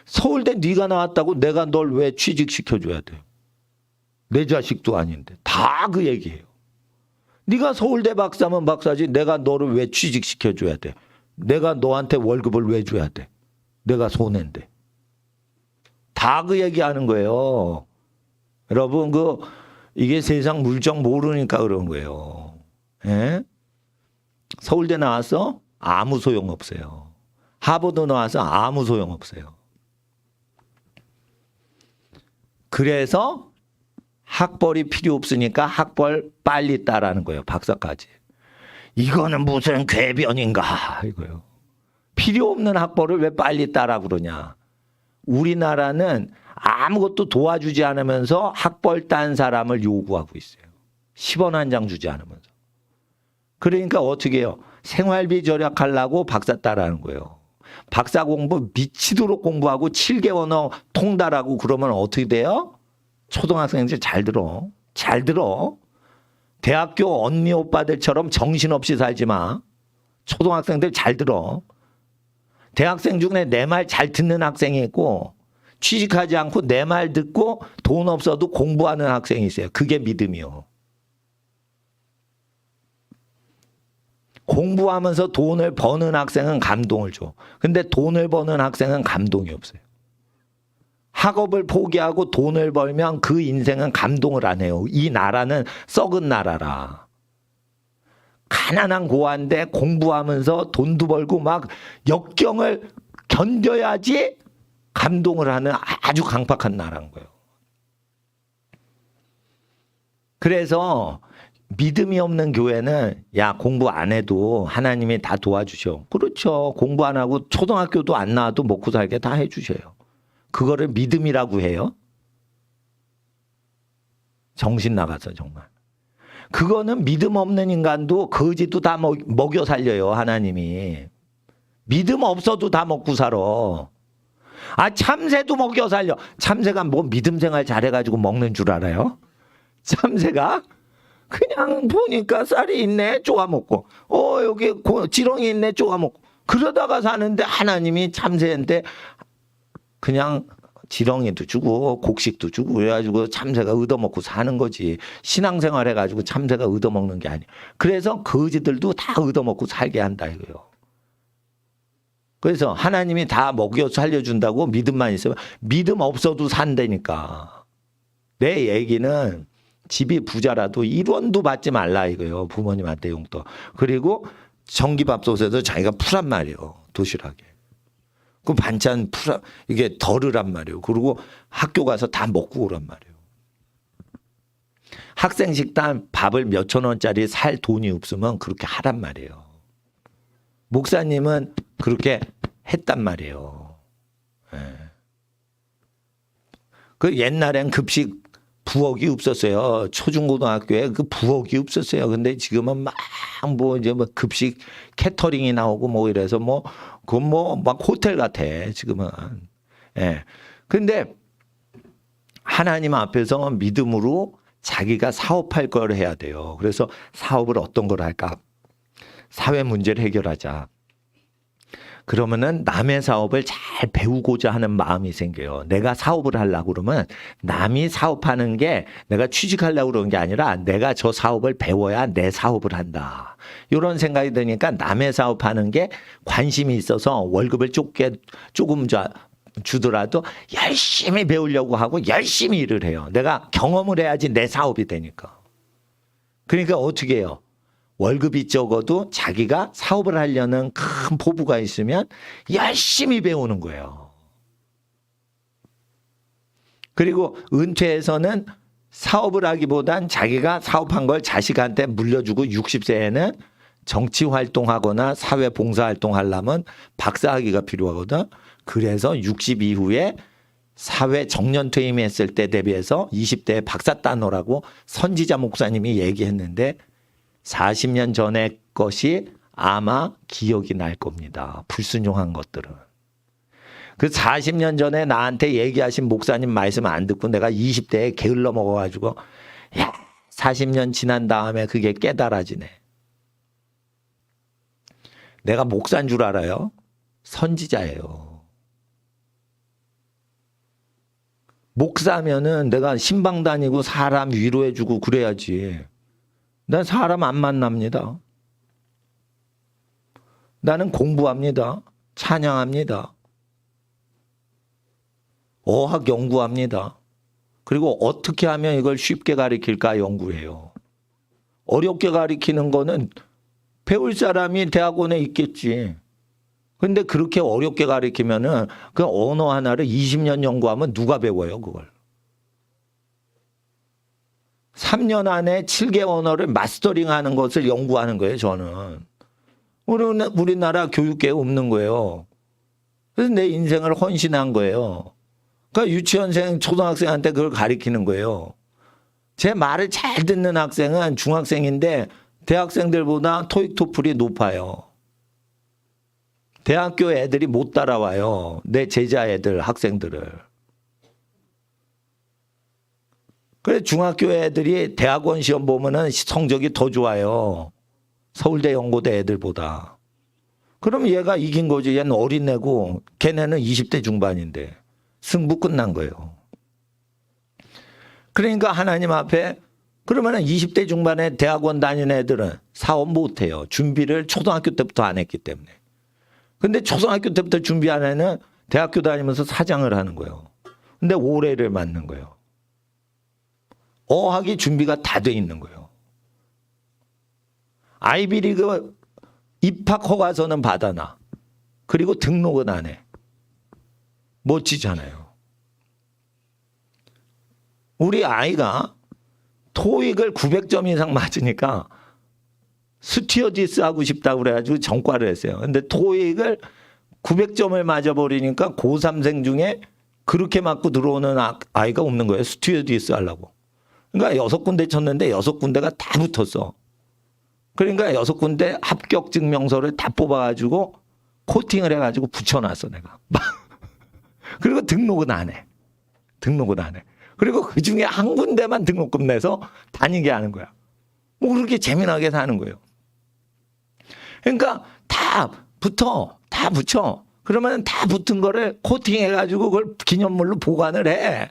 서울대 네가 나왔다고 내가 널 왜 취직시켜줘야 돼? 내 자식도 아닌데. 다 그 얘기예요. 네가 서울대 박사면 박사지 내가 너를 왜 취직시켜줘야 돼? 내가 너한테 월급을 왜 줘야 돼? 내가 손해인데. 다 그 얘기하는 거예요. 여러분 이게 세상 물정 모르니까 그런 거예요. 예? 서울대 나와서 아무 소용없어요. 하버드 나와서 아무 소용없어요. 그래서 학벌이 필요 없으니까 학벌 빨리 따라는 거예요. 박사까지. 이거는 무슨 궤변인가 이거요. 필요 없는 학벌을 왜 빨리 따라 그러냐. 우리나라는 아무것도 도와주지 않으면서 학벌 딴 사람을 요구하고 있어요. 10원 한 장 주지 않으면서. 그러니까 어떻게 해요? 생활비 절약하려고 박사 따라하는 거예요. 박사 공부 미치도록 공부하고 7개월어 통달하고 그러면 어떻게 돼요? 초등학생들 잘 들어. 잘 들어. 대학교 언니 오빠들처럼 정신없이 살지 마. 초등학생들 잘 들어. 대학생 중에 내 말 잘 듣는 학생이 있고 취직하지 않고 내 말 듣고 돈 없어도 공부하는 학생이 있어요. 그게 믿음이요. 공부하면서 돈을 버는 학생은 감동을 줘. 근데 돈을 버는 학생은 감동이 없어요. 학업을 포기하고 돈을 벌면 그 인생은 감동을 안 해요. 이 나라는 썩은 나라라. 가난한 고아인데 공부하면서 돈도 벌고 막 역경을 견뎌야지 감동을 하는 아주 강팍한 나라인 거예요. 그래서 믿음이 없는 교회는 야 공부 안 해도 하나님이 다 도와주셔. 그렇죠. 공부 안 하고 초등학교도 안 나와도 먹고 살게 다 해주셔요. 그거를 믿음이라고 해요. 정신 나가서 정말. 그거는 믿음 없는 인간도 거지도 다 먹여 살려요. 하나님이. 믿음 없어도 다 먹고 살아. 아 참새도 먹여 살려. 참새가 뭐 믿음 생활 잘해가지고 먹는 줄 알아요? 참새가? 그냥 보니까 쌀이 있네 쪼아 먹고 여기 지렁이 있네 쪼아 먹고 그러다가 사는데 하나님이 참새한테 그냥 지렁이도 주고 곡식도 주고 그래가지고 참새가 얻어먹고 사는 거지. 신앙생활 해가지고 참새가 얻어먹는 게 아니에요. 그래서 거지들도 다 얻어먹고 살게 한다 이거요. 그래서 하나님이 다 먹여 살려준다고 믿음만 있으면 믿음 없어도 산다니까. 내 얘기는 집이 부자라도 1원도 받지 말라 이거요. 부모님한테 용돈. 그리고 전기밥솥에도 자기가 풀란 말이에요. 도시락에. 그 반찬 풀 이게 덜으란 말이에요. 그리고 학교 가서 다 먹고 오란 말이에요. 학생 식당 밥을 몇천 원짜리 살 돈이 없으면 그렇게 하란 말이에요. 목사님은 그렇게 했단 말이에요. 네. 그 옛날엔 급식 부엌이 없었어요. 초중고등학교에 그 부엌이 없었어요. 근데 지금은 막 뭐 이제 뭐 급식 캐터링이 나오고 뭐 이래서 뭐 그건 뭐 막 호텔 같아 지금은. 예. 근데 하나님 앞에서 믿음으로 자기가 사업할 걸 해야 돼요. 그래서 사업을 어떤 걸 할까? 사회 문제를 해결하자. 그러면은 남의 사업을 잘 배우고자 하는 마음이 생겨요. 내가 사업을 하려고 그러면 남이 사업하는 게 내가 취직하려고 그러는 게 아니라 내가 저 사업을 배워야 내 사업을 한다. 이런 생각이 드니까 남의 사업하는 게 관심이 있어서 월급을 조금 주더라도 열심히 배우려고 하고 열심히 일을 해요. 내가 경험을 해야지 내 사업이 되니까. 그러니까 어떻게 해요? 월급이 적어도 자기가 사업을 하려는 큰 포부가 있으면 열심히 배우는 거예요. 그리고 은퇴해서는 사업을 하기보단 자기가 사업한 걸 자식한테 물려주고 60세에는 정치 활동하거나 사회 봉사 활동하려면 박사학위가 필요하거든. 그래서 60 이후에 사회 정년 퇴임했을 때 대비해서 20대에 박사 따놓으라고 선지자 목사님이 얘기했는데 40년 전의 것이 아마 기억이 날 겁니다. 불순종한 것들은. 그 40년 전에 나한테 얘기하신 목사님 말씀 안 듣고 내가 20대에 게을러 먹어가지고 야 40년 지난 다음에 그게 깨달아지네. 내가 목사인 줄 알아요? 선지자예요. 목사면은 내가 신방 다니고 사람 위로해주고 그래야지. 난 사람 안 만납니다. 나는 공부합니다. 찬양합니다. 어학 연구합니다. 그리고 어떻게 하면 이걸 쉽게 가르칠까 연구해요. 어렵게 가르치는 거는 배울 사람이 대학원에 있겠지. 근데 그렇게 어렵게 가르치면은 그 언어 하나를 20년 연구하면 누가 배워요, 그걸? 3년 안에 7개 언어를 마스터링 하는 것을 연구하는 거예요, 저는. 우리나라 교육계에 없는 거예요. 그래서 내 인생을 헌신한 거예요. 그러니까 유치원생, 초등학생한테 그걸 가르치는 거예요. 제 말을 잘 듣는 학생은 중학생인데 대학생들보다 토익 토플이 높아요. 대학교 애들이 못 따라와요. 내 제자 애들, 학생들을. 그래 중학교 애들이 대학원 시험 보면은 성적이 더 좋아요. 서울대 연고대 애들보다. 그럼 얘가 이긴 거지. 얘는 어린애고 걔네는 20대 중반인데 승부 끝난 거예요. 그러니까 하나님 앞에 그러면은 20대 중반에 대학원 다니는 애들은 사업 못 해요. 준비를 초등학교 때부터 안 했기 때문에. 근데 초등학교 때부터 준비 안 하는 대학교 다니면서 사장을 하는 거예요. 근데 올해를 맞는 거예요. 어학이 준비가 다 돼 있는 거예요. 아이비리그 입학 허가서는 받아놔. 그리고 등록은 안 해. 멋지잖아요. 우리 아이가 토익을 900점 이상 맞으니까 스튜어디스 하고 싶다고 그래가지고 전과를 했어요. 근데 토익을 900점을 맞아버리니까 고3생 중에 그렇게 맞고 들어오는 아이가 없는 거예요. 스튜어디스 하려고. 그러니까 6군데 쳤는데 6군데가 다 붙었어. 그러니까 6군데 합격 증명서를 다 뽑아가지고 코팅을 해가지고 붙여놨어 내가. 그리고 등록은 안 해. 등록은 안 해. 그리고 그 중에 한 군데만 등록금 내서 다니게 하는 거야. 뭐 그렇게 재미나게 사는 거예요. 그러니까 다 붙어. 다 붙여. 그러면 다 붙은 거를 코팅해가지고 그걸 기념물로 보관을 해.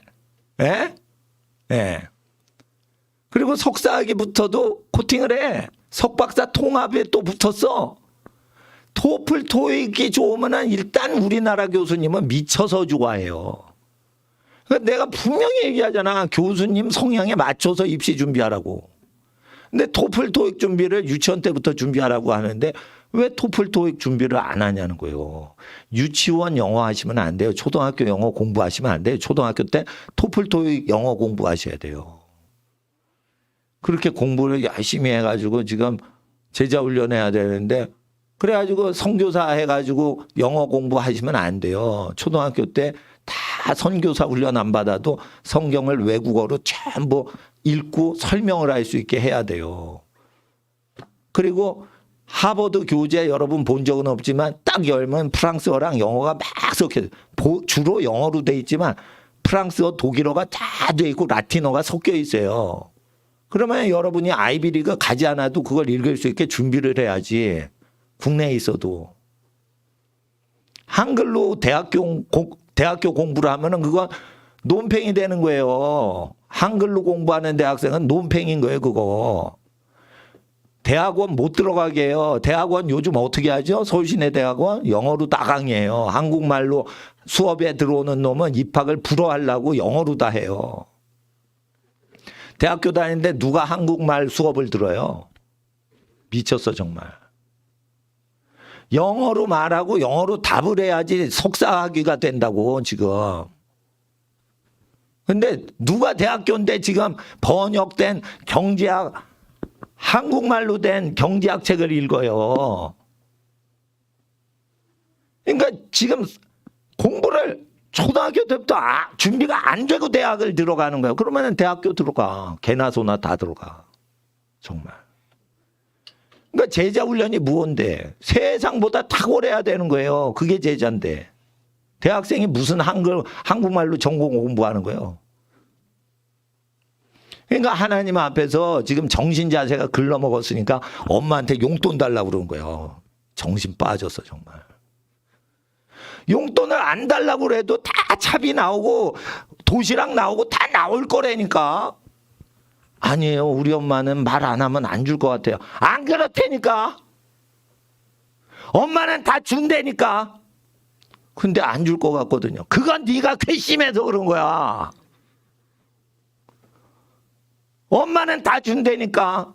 예? 예. 그리고 석사학위 붙어도 코팅을 해. 석박사 통합에 또 붙었어. 토플 토익이 좋으면 일단 우리나라 교수님은 미쳐서 좋아해요. 그러니까 내가 분명히 얘기하잖아. 교수님 성향에 맞춰서 입시 준비하라고. 근데 토플 토익 준비를 유치원 때부터 준비하라고 하는데 왜 토플 토익 준비를 안 하냐는 거예요. 유치원 영어 하시면 안 돼요. 초등학교 영어 공부하시면 안 돼요. 초등학교 때 토플 토익 영어 공부하셔야 돼요. 그렇게 공부를 열심히 해가지고 지금 제자 훈련해야 되는데 그래가지고 선교사 해가지고 영어 공부하시면 안 돼요. 초등학교 때 다 선교사 훈련 안 받아도 성경을 외국어로 전부 읽고 설명을 할 수 있게 해야 돼요. 그리고 하버드 교재 여러분 본 적은 없지만 딱 열면 프랑스어랑 영어가 막 섞여 주로 영어로 돼 있지만 프랑스어, 독일어가 다 돼 있고 라틴어가 섞여 있어요. 그러면 여러분이 아이비리그 가지 않아도 그걸 읽을 수 있게 준비를 해야지. 국내에 있어도. 한글로 대학교 공부를 하면은 그거 논팽이 되는 거예요. 한글로 공부하는 대학생은 논팽인 거예요, 그거. 대학원 못 들어가게 해요. 대학원 요즘 어떻게 하죠? 서울시내 대학원 영어로 다 강의해요. 한국말로 수업에 들어오는 놈은 입학을 불허하려고 영어로 다 해요. 대학교 다니는데 누가 한국말 수업을 들어요? 미쳤어 정말. 영어로 말하고 영어로 답을 해야지 석사학위가 된다고 지금. 근데 누가 대학교인데 지금 번역된 경제학 한국말로 된 경제학 책을 읽어요. 그러니까 지금 공부를 초등학교 때부터 준비가 안 되고 대학을 들어가는 거예요. 그러면 대학교 들어가. 개나 소나 다 들어가. 정말. 그러니까 제자 훈련이 무언데 세상보다 탁월해야 되는 거예요. 그게 제자인데. 대학생이 무슨 한국말로 전공 공부하는 거예요. 그러니까 하나님 앞에서 지금 정신 자세가 글러먹었으니까 엄마한테 용돈 달라고 그러는 거예요. 정신 빠졌어 정말. 용돈을 안 달라고 그래도 다 차비 나오고 도시락 나오고 다 나올 거라니까. 아니에요. 우리 엄마는 말 안 하면 안 줄 것 같아요. 안 그렇다니까. 엄마는 다 준다니까. 근데 안 줄 것 같거든요. 그건 네가 괘씸해서 그런 거야. 엄마는 다 준다니까.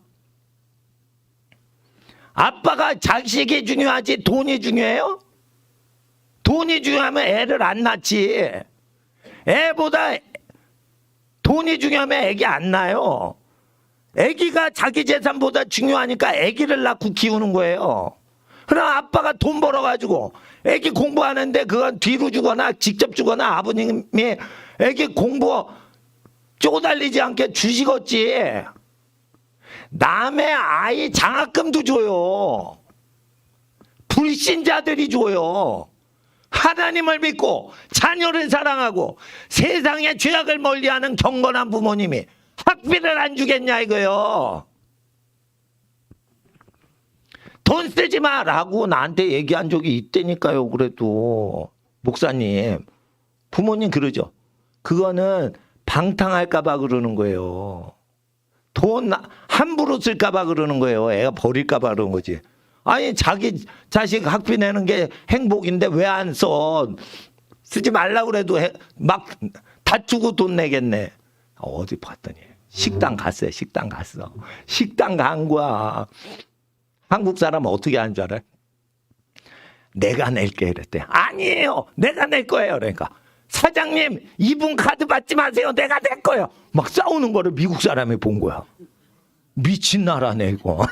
아빠가 자식이 중요하지 돈이 중요해요? 돈이 중요하면 애를 안 낳지. 애보다 돈이 중요하면 애기 안 낳아요. 애기가 자기 재산보다 중요하니까 애기를 낳고 키우는 거예요. 그럼 아빠가 돈 벌어가지고 애기 공부하는데 그건 뒤로 주거나 직접 주거나 아버님이 애기 공부 쪼달리지 않게 주시겠지. 남의 아이 장학금도 줘요. 불신자들이 줘요. 하나님을 믿고 자녀를 사랑하고 세상의 죄악을 멀리하는 경건한 부모님이 학비를 안 주겠냐 이거요. 돈 쓰지 마라고 나한테 얘기한 적이 있다니까요. 그래도 목사님 부모님 그러죠. 그거는 방탕할까 봐 그러는 거예요. 돈 함부로 쓸까봐 그러는 거예요. 애가 버릴까봐 그러는 거지. 아니 자기 자식 학비 내는 게 행복인데 왜 안 써? 쓰지 말라고 그래도 막 다투고 돈 내겠네. 어디 봤더니 식당 갔어요. 식당 갔어. 식당 간 거야. 한국 사람은 어떻게 하는 줄 알아요? 내가 낼게 이랬대. 아니에요. 내가 낼 거예요. 그러니까 사장님 이분 카드 받지 마세요. 내가 낼 거예요. 막 싸우는 거를 미국 사람이 본 거야. 미친 나라네 이거.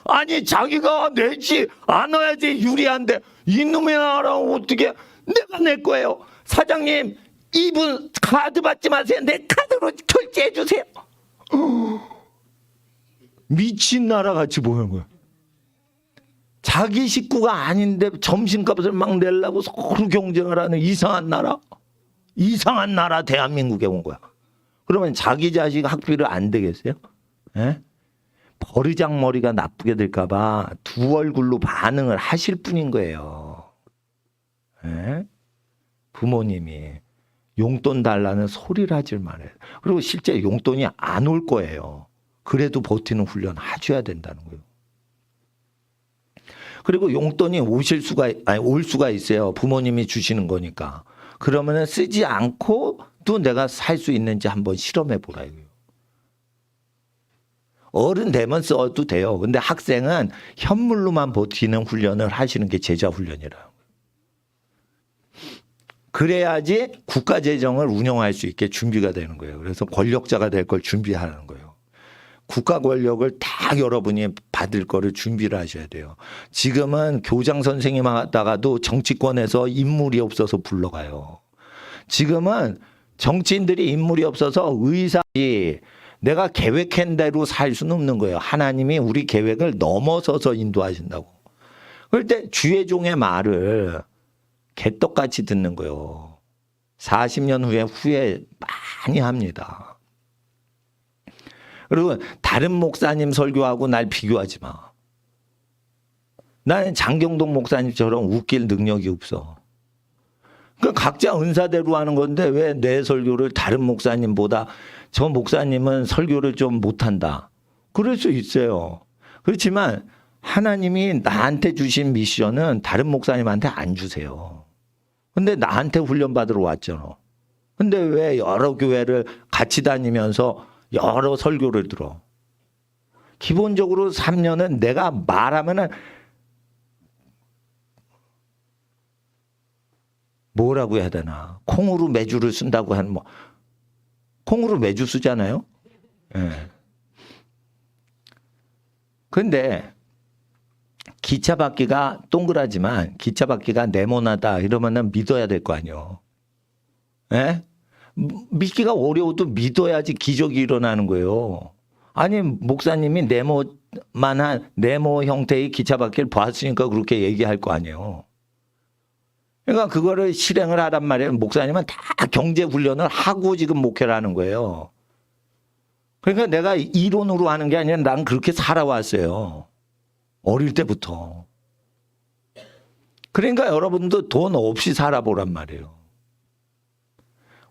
아니 자기가 내지 않아야지 유리한데 이놈의 나라 어떻게 내가 낼 거예요. 사장님 이분 카드 받지 마세요. 내 카드로 결제해 주세요. 미친 나라 같이 보는 거야. 자기 식구가 아닌데 점심값을 막 내려고 서로 경쟁을 하는 이상한 나라. 이상한 나라 대한민국에 온 거야. 그러면 자기 자식 학비를 안 되겠어요? 예? 버르장머리가 나쁘게 될까 봐 두 얼굴로 반응을 하실 뿐인 거예요. 예? 부모님이 용돈 달라는 소리를 하질 말아요. 그리고 실제 용돈이 안 올 거예요. 그래도 버티는 훈련 해줘야 된다는 거예요. 그리고 용돈이 올 수가 있어요. 부모님이 주시는 거니까. 그러면은 쓰지 않고도 내가 살 수 있는지 한번 실험해 보라 이거예요. 어른 되면 써도 돼요. 근데 학생은 현물로만 버티는 훈련을 하시는 게 제자 훈련이라고. 그래야지 국가 재정을 운영할 수 있게 준비가 되는 거예요. 그래서 권력자가 될 걸 준비하는 거예요. 국가 권력을 다 여러분이 받을 거를 준비를 하셔야 돼요. 지금은 교장 선생님 하다가도 정치권에서 인물이 없어서 불러가요. 지금은 정치인들이 인물이 없어서 의사이 내가 계획한 대로 살 수는 없는 거예요. 하나님이 우리 계획을 넘어서서 인도하신다고. 그럴 때 주의 종의 말을 개떡같이 듣는 거예요. 40년 후에 많이 합니다. 그리고 다른 목사님 설교하고 날 비교하지 마. 나는 장경동 목사님처럼 웃길 능력이 없어. 그러니까 각자 은사대로 하는 건데 왜 내 설교를 다른 목사님보다 저 목사님은 설교를 좀 못한다. 그럴 수 있어요. 그렇지만 하나님이 나한테 주신 미션은 다른 목사님한테 안 주세요. 근데 나한테 훈련받으러 왔잖아. 근데 왜 여러 교회를 같이 다니면서 여러 설교를 들어? 기본적으로 3년은 내가 말하면은 뭐라고 해야 되나? 콩으로 매주를 쓴다고 하는 뭐 콩으로 매주 쓰잖아요. 예. 근데 기차 바퀴가 동그라지만 기차 바퀴가 네모나다 이러면은 믿어야 될 거 아니에요. 예? 믿기가 어려워도 믿어야지 기적이 일어나는 거예요. 아니 목사님이 네모만한 네모 형태의 기차 바퀴를 봤으니까 그렇게 얘기할 거 아니에요. 그러니까 그거를 실행을 하란 말이에요. 목사님은 다 경제 훈련을 하고 지금 목회를 하는 거예요. 그러니까 내가 이론으로 하는 게 아니라 난 그렇게 살아왔어요. 어릴 때부터. 그러니까 여러분도 돈 없이 살아보란 말이에요.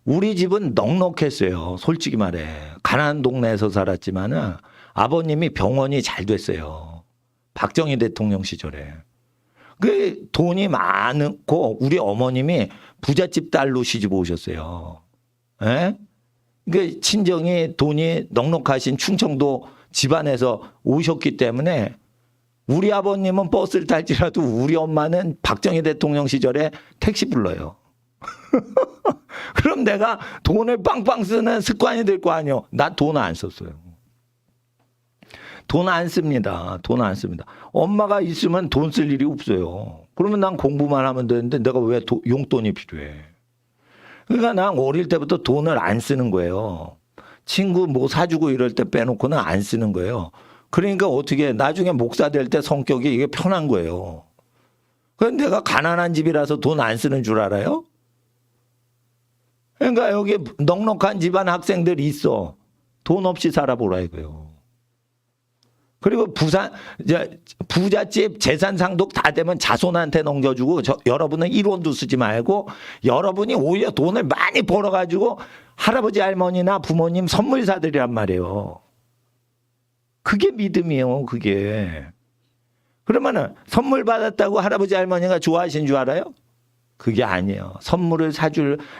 우리 집은 넉넉했어요. 솔직히 말해. 가난한 동네에서 살았지만은 아버님이 병원이 잘 됐어요. 박정희 대통령 시절에. 그 돈이 많고 우리 어머님이 부잣집 딸로 시집 오셨어요. 예? 그 친정이 돈이 넉넉하신 충청도 집안에서 오셨기 때문에 우리 아버님은 버스를 탈지라도 우리 엄마는 박정희 대통령 시절에 택시 불러요. 그럼 내가 돈을 빵빵 쓰는 습관이 될 거 아니에요. 나 돈 안 썼어요. 돈 안 씁니다. 돈 안 씁니다. 엄마가 있으면 돈 쓸 일이 없어요. 그러면 난 공부만 하면 되는데 내가 왜 용돈이 필요해. 그러니까 난 어릴 때부터 돈을 안 쓰는 거예요. 친구 뭐 사주고 이럴 때 빼놓고는 안 쓰는 거예요. 그러니까 어떻게 나중에 목사 될 때 성격이 이게 편한 거예요. 그런데 내가 가난한 집이라서 돈 안 쓰는 줄 알아요? 그러니까 여기 넉넉한 집안 학생들이 있어. 돈 없이 살아보라 이거요. 그리고 부잣집 재산 상독 다 되면 자손한테 넘겨주고 여러분은 1원도 쓰지 말고 여러분이 오히려 돈을 많이 벌어가지고 할아버지 할머니나 부모님 선물 사드리란 말이에요. 그게 믿음이에요, 그게. 그러면은 선물 받았다고 할아버지 할머니가 좋아하신 줄 알아요? 그게 아니에요. 선물을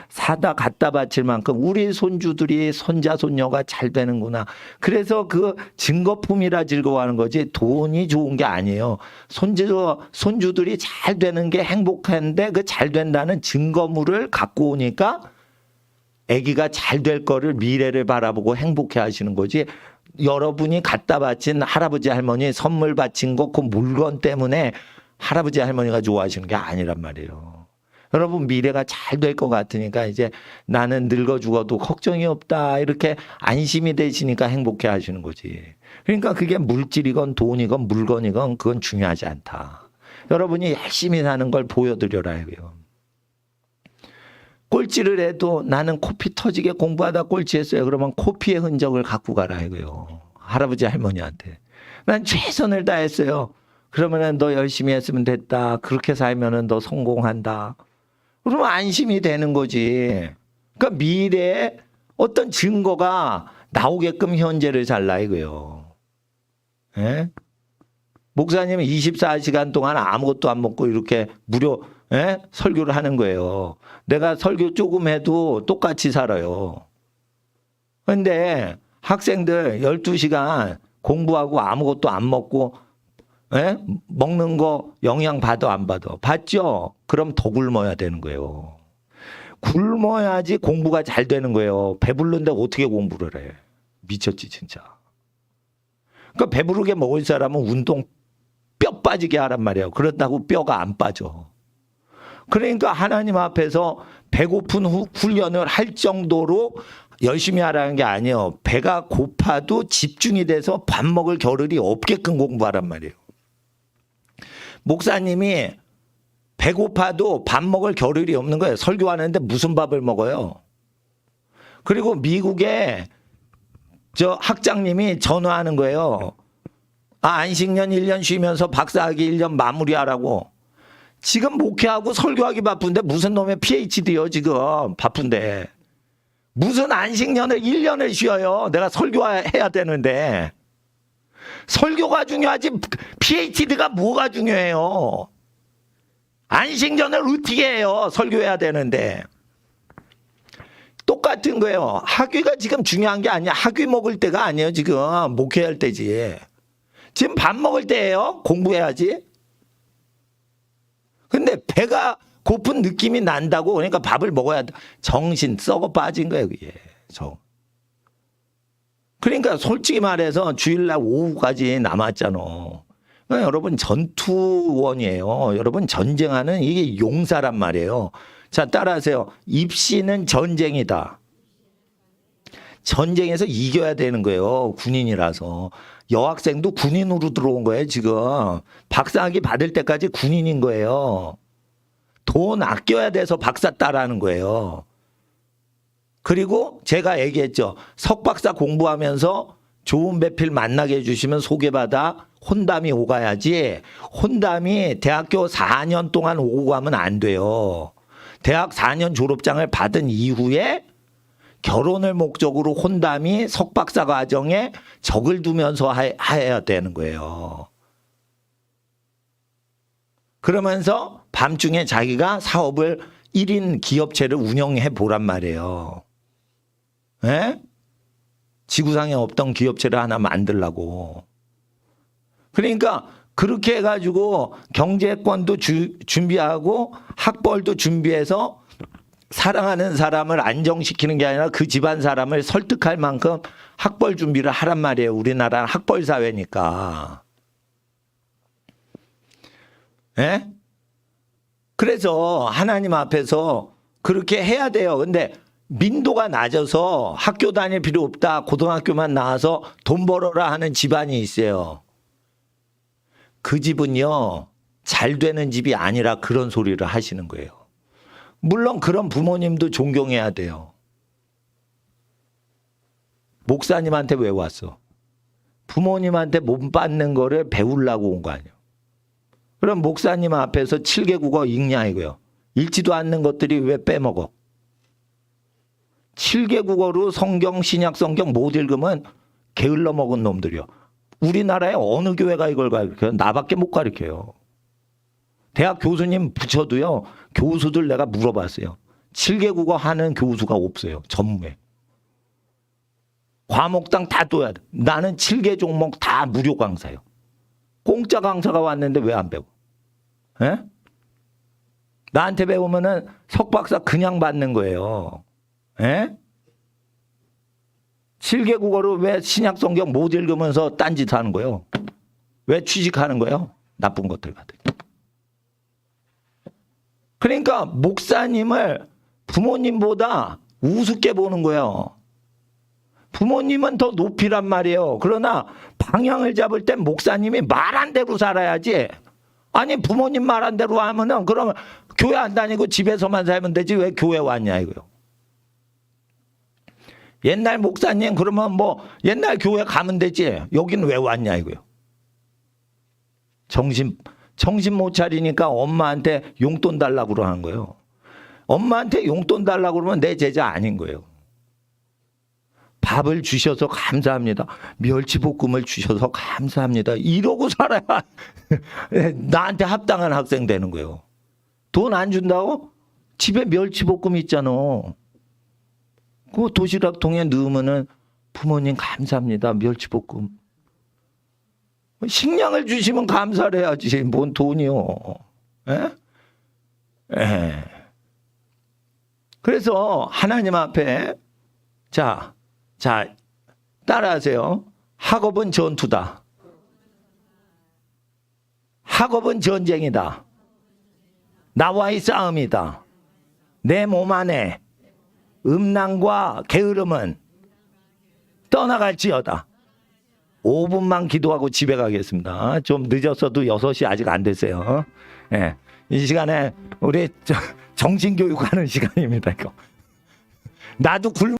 사다 갖다 바칠 만큼 우리 손주들이 손자 손녀가 잘 되는구나. 그래서 그 증거품이라 즐거워하는 거지 돈이 좋은 게 아니에요. 손주들이 잘 되는 게 행복한데 그 잘 된다는 증거물을 갖고 오니까 아기가 잘 될 거를 미래를 바라보고 행복해 하시는 거지. 여러분이 갖다 바친 할아버지 할머니 선물 바친 거 그 물건 때문에 할아버지 할머니가 좋아하시는 게 아니란 말이에요. 여러분 미래가 잘 될 것 같으니까 이제 나는 늙어 죽어도 걱정이 없다 이렇게 안심이 되시니까 행복해 하시는 거지. 그러니까 그게 물질이건 돈이건 물건이건 그건 중요하지 않다. 여러분이 열심히 사는 걸 보여드려라 이거요. 꼴찌를 해도 나는 코피 터지게 공부하다 꼴찌했어요. 그러면 코피의 흔적을 갖고 가라 이거요. 할아버지 할머니한테. 난 최선을 다했어요. 그러면은 너 열심히 했으면 됐다. 그렇게 살면은 너 성공한다. 그러면 안심이 되는 거지. 그러니까 미래에 어떤 증거가 나오게끔 현재를 살라 이거요. 예? 목사님은 24시간 동안 아무것도 안 먹고 이렇게 무료 설교를 하는 거예요. 내가 설교 조금 해도 똑같이 살아요. 그런데 학생들 12시간 공부하고 아무것도 안 먹고 먹는 거 영양 받아 안 받아? 받죠? 그럼 더 굶어야 되는 거예요. 굶어야지 공부가 잘 되는 거예요. 배부른데 어떻게 공부를 해? 미쳤지 진짜. 그러니까 배부르게 먹을 사람은 운동 뼈 빠지게 하란 말이에요. 그렇다고 뼈가 안 빠져. 그러니까 하나님 앞에서 배고픈 훈련을 할 정도로 열심히 하라는 게 아니에요. 배가 고파도 집중이 돼서 밥 먹을 겨를이 없게끔 공부하란 말이에요. 목사님이 배고파도 밥 먹을 겨를이 없는 거예요. 설교하는데 무슨 밥을 먹어요? 그리고 미국에 저 학장님이 전화하는 거예요. 안식년 1년 쉬면서 박사학위 1년 마무리하라고. 지금 목회하고 설교하기 바쁜데 무슨 놈의 PhD요 지금 바쁜데. 무슨 안식년을 1년을 쉬어요. 내가 설교해야 되는데. 설교가 중요하지 PhD가 뭐가 중요해요. 안식년을 어떻게 해요. 설교해야 되는데. 똑같은 거예요. 학위가 지금 중요한 게 아니야. 학위 먹을 때가 아니에요. 지금 목회할 때지. 지금 밥 먹을 때예요. 공부해야지. 근데 배가 고픈 느낌이 난다고 그러니까 밥을 먹어야 돼. 정신 썩어 빠진 거예요. 그게. 그러니까 솔직히 말해서 주일날 오후까지 남았잖아. 그러니까 여러분 전투원이에요. 여러분 전쟁하는 이게 용사란 말이에요. 자, 따라하세요. 입시는 전쟁이다. 전쟁에서 이겨야 되는 거예요. 군인이라서. 여학생도 군인으로 들어온 거예요. 지금. 박사학위 받을 때까지 군인인 거예요. 돈 아껴야 돼서 박사 따라하는 거예요. 그리고 제가 얘기했죠. 석박사 공부하면서 좋은 배필 만나게 해주시면 소개받아 혼담이 오가야지. 혼담이 대학교 4년 동안 오고 가면 안 돼요. 대학 4년 졸업장을 받은 이후에 결혼을 목적으로 혼담이 석박사 과정에 적을 두면서 해야 되는 거예요. 그러면서 밤중에 자기가 사업을 1인 기업체를 운영해 보란 말이에요. 예? 지구상에 없던 기업체를 하나 만들라고. 그러니까 그렇게 해가지고 경제권도 준비하고 학벌도 준비해서 사랑하는 사람을 안정시키는 게 아니라 그 집안 사람을 설득할 만큼 학벌 준비를 하란 말이에요. 우리나라는 학벌 사회니까. 예? 그래서 하나님 앞에서 그렇게 해야 돼요. 근데 민도가 낮아서 학교 다닐 필요 없다. 고등학교만 나와서 돈 벌어라 하는 집안이 있어요. 그 집은요, 잘 되는 집이 아니라 그런 소리를 하시는 거예요. 물론 그런 부모님도 존경해야 돼요. 목사님한테 왜 왔어? 부모님한테 몸 받는 거를 배우려고 온 거 아니에요. 그럼 목사님 앞에서 7개국어 읽냐 이거요. 읽지도 않는 것들이 왜 빼먹어? 7개국어로 성경, 신약 성경 못 읽으면 게을러 먹은 놈들이요. 우리나라에 어느 교회가 이걸 가르쳐요? 나밖에 못 가르쳐요. 대학 교수님 붙여도요, 교수들 내가 물어봤어요. 7개 국어 하는 교수가 없어요. 전무에. 과목당 다 둬야 돼. 나는 7개 종목 다 무료 강사요. 공짜 강사가 왔는데 왜 안 배워? 에? 나한테 배우면은 석박사 그냥 받는 거예요. 에? 7개 국어를 왜 신약 성경 못 읽으면서 딴짓 하는 거예요? 왜 취직하는 거예요? 나쁜 것들 같은. 그러니까 목사님을 부모님보다 우습게 보는 거예요. 부모님은 더 높이란 말이에요. 그러나 방향을 잡을 땐 목사님이 말한 대로 살아야지. 아니 부모님 말한 대로 하면은 그러면 교회 안 다니고 집에서만 살면 되지 왜 교회 왔냐 이거요. 옛날 목사님 그러면 뭐 옛날 교회 가면 되지 여기는 왜 왔냐 이거요. 정신 못 차리니까 엄마한테 용돈 달라고 그러는 거예요. 엄마한테 용돈 달라고 그러면 내 제자 아닌 거예요. 밥을 주셔서 감사합니다. 멸치볶음을 주셔서 감사합니다. 이러고 살아야 나한테 합당한 학생 되는 거예요. 돈 안 준다고? 집에 멸치볶음 있잖아. 그 도시락통에 넣으면은 부모님 감사합니다. 멸치볶음. 식량을 주시면 감사를 해야지. 뭔 돈이요. 에? 에. 그래서 하나님 앞에 자 따라하세요. 학업은 전투다. 학업은 전쟁이다. 나와의 싸움이다. 내 몸 안에 음란과 게으름은 떠나갈지어다. 5분만 기도하고 집에 가겠습니다. 좀 늦었어도 6시 아직 안 됐어요. 예. 이 시간에 우리 정신교육하는 시간입니다. 이거. 나도 굶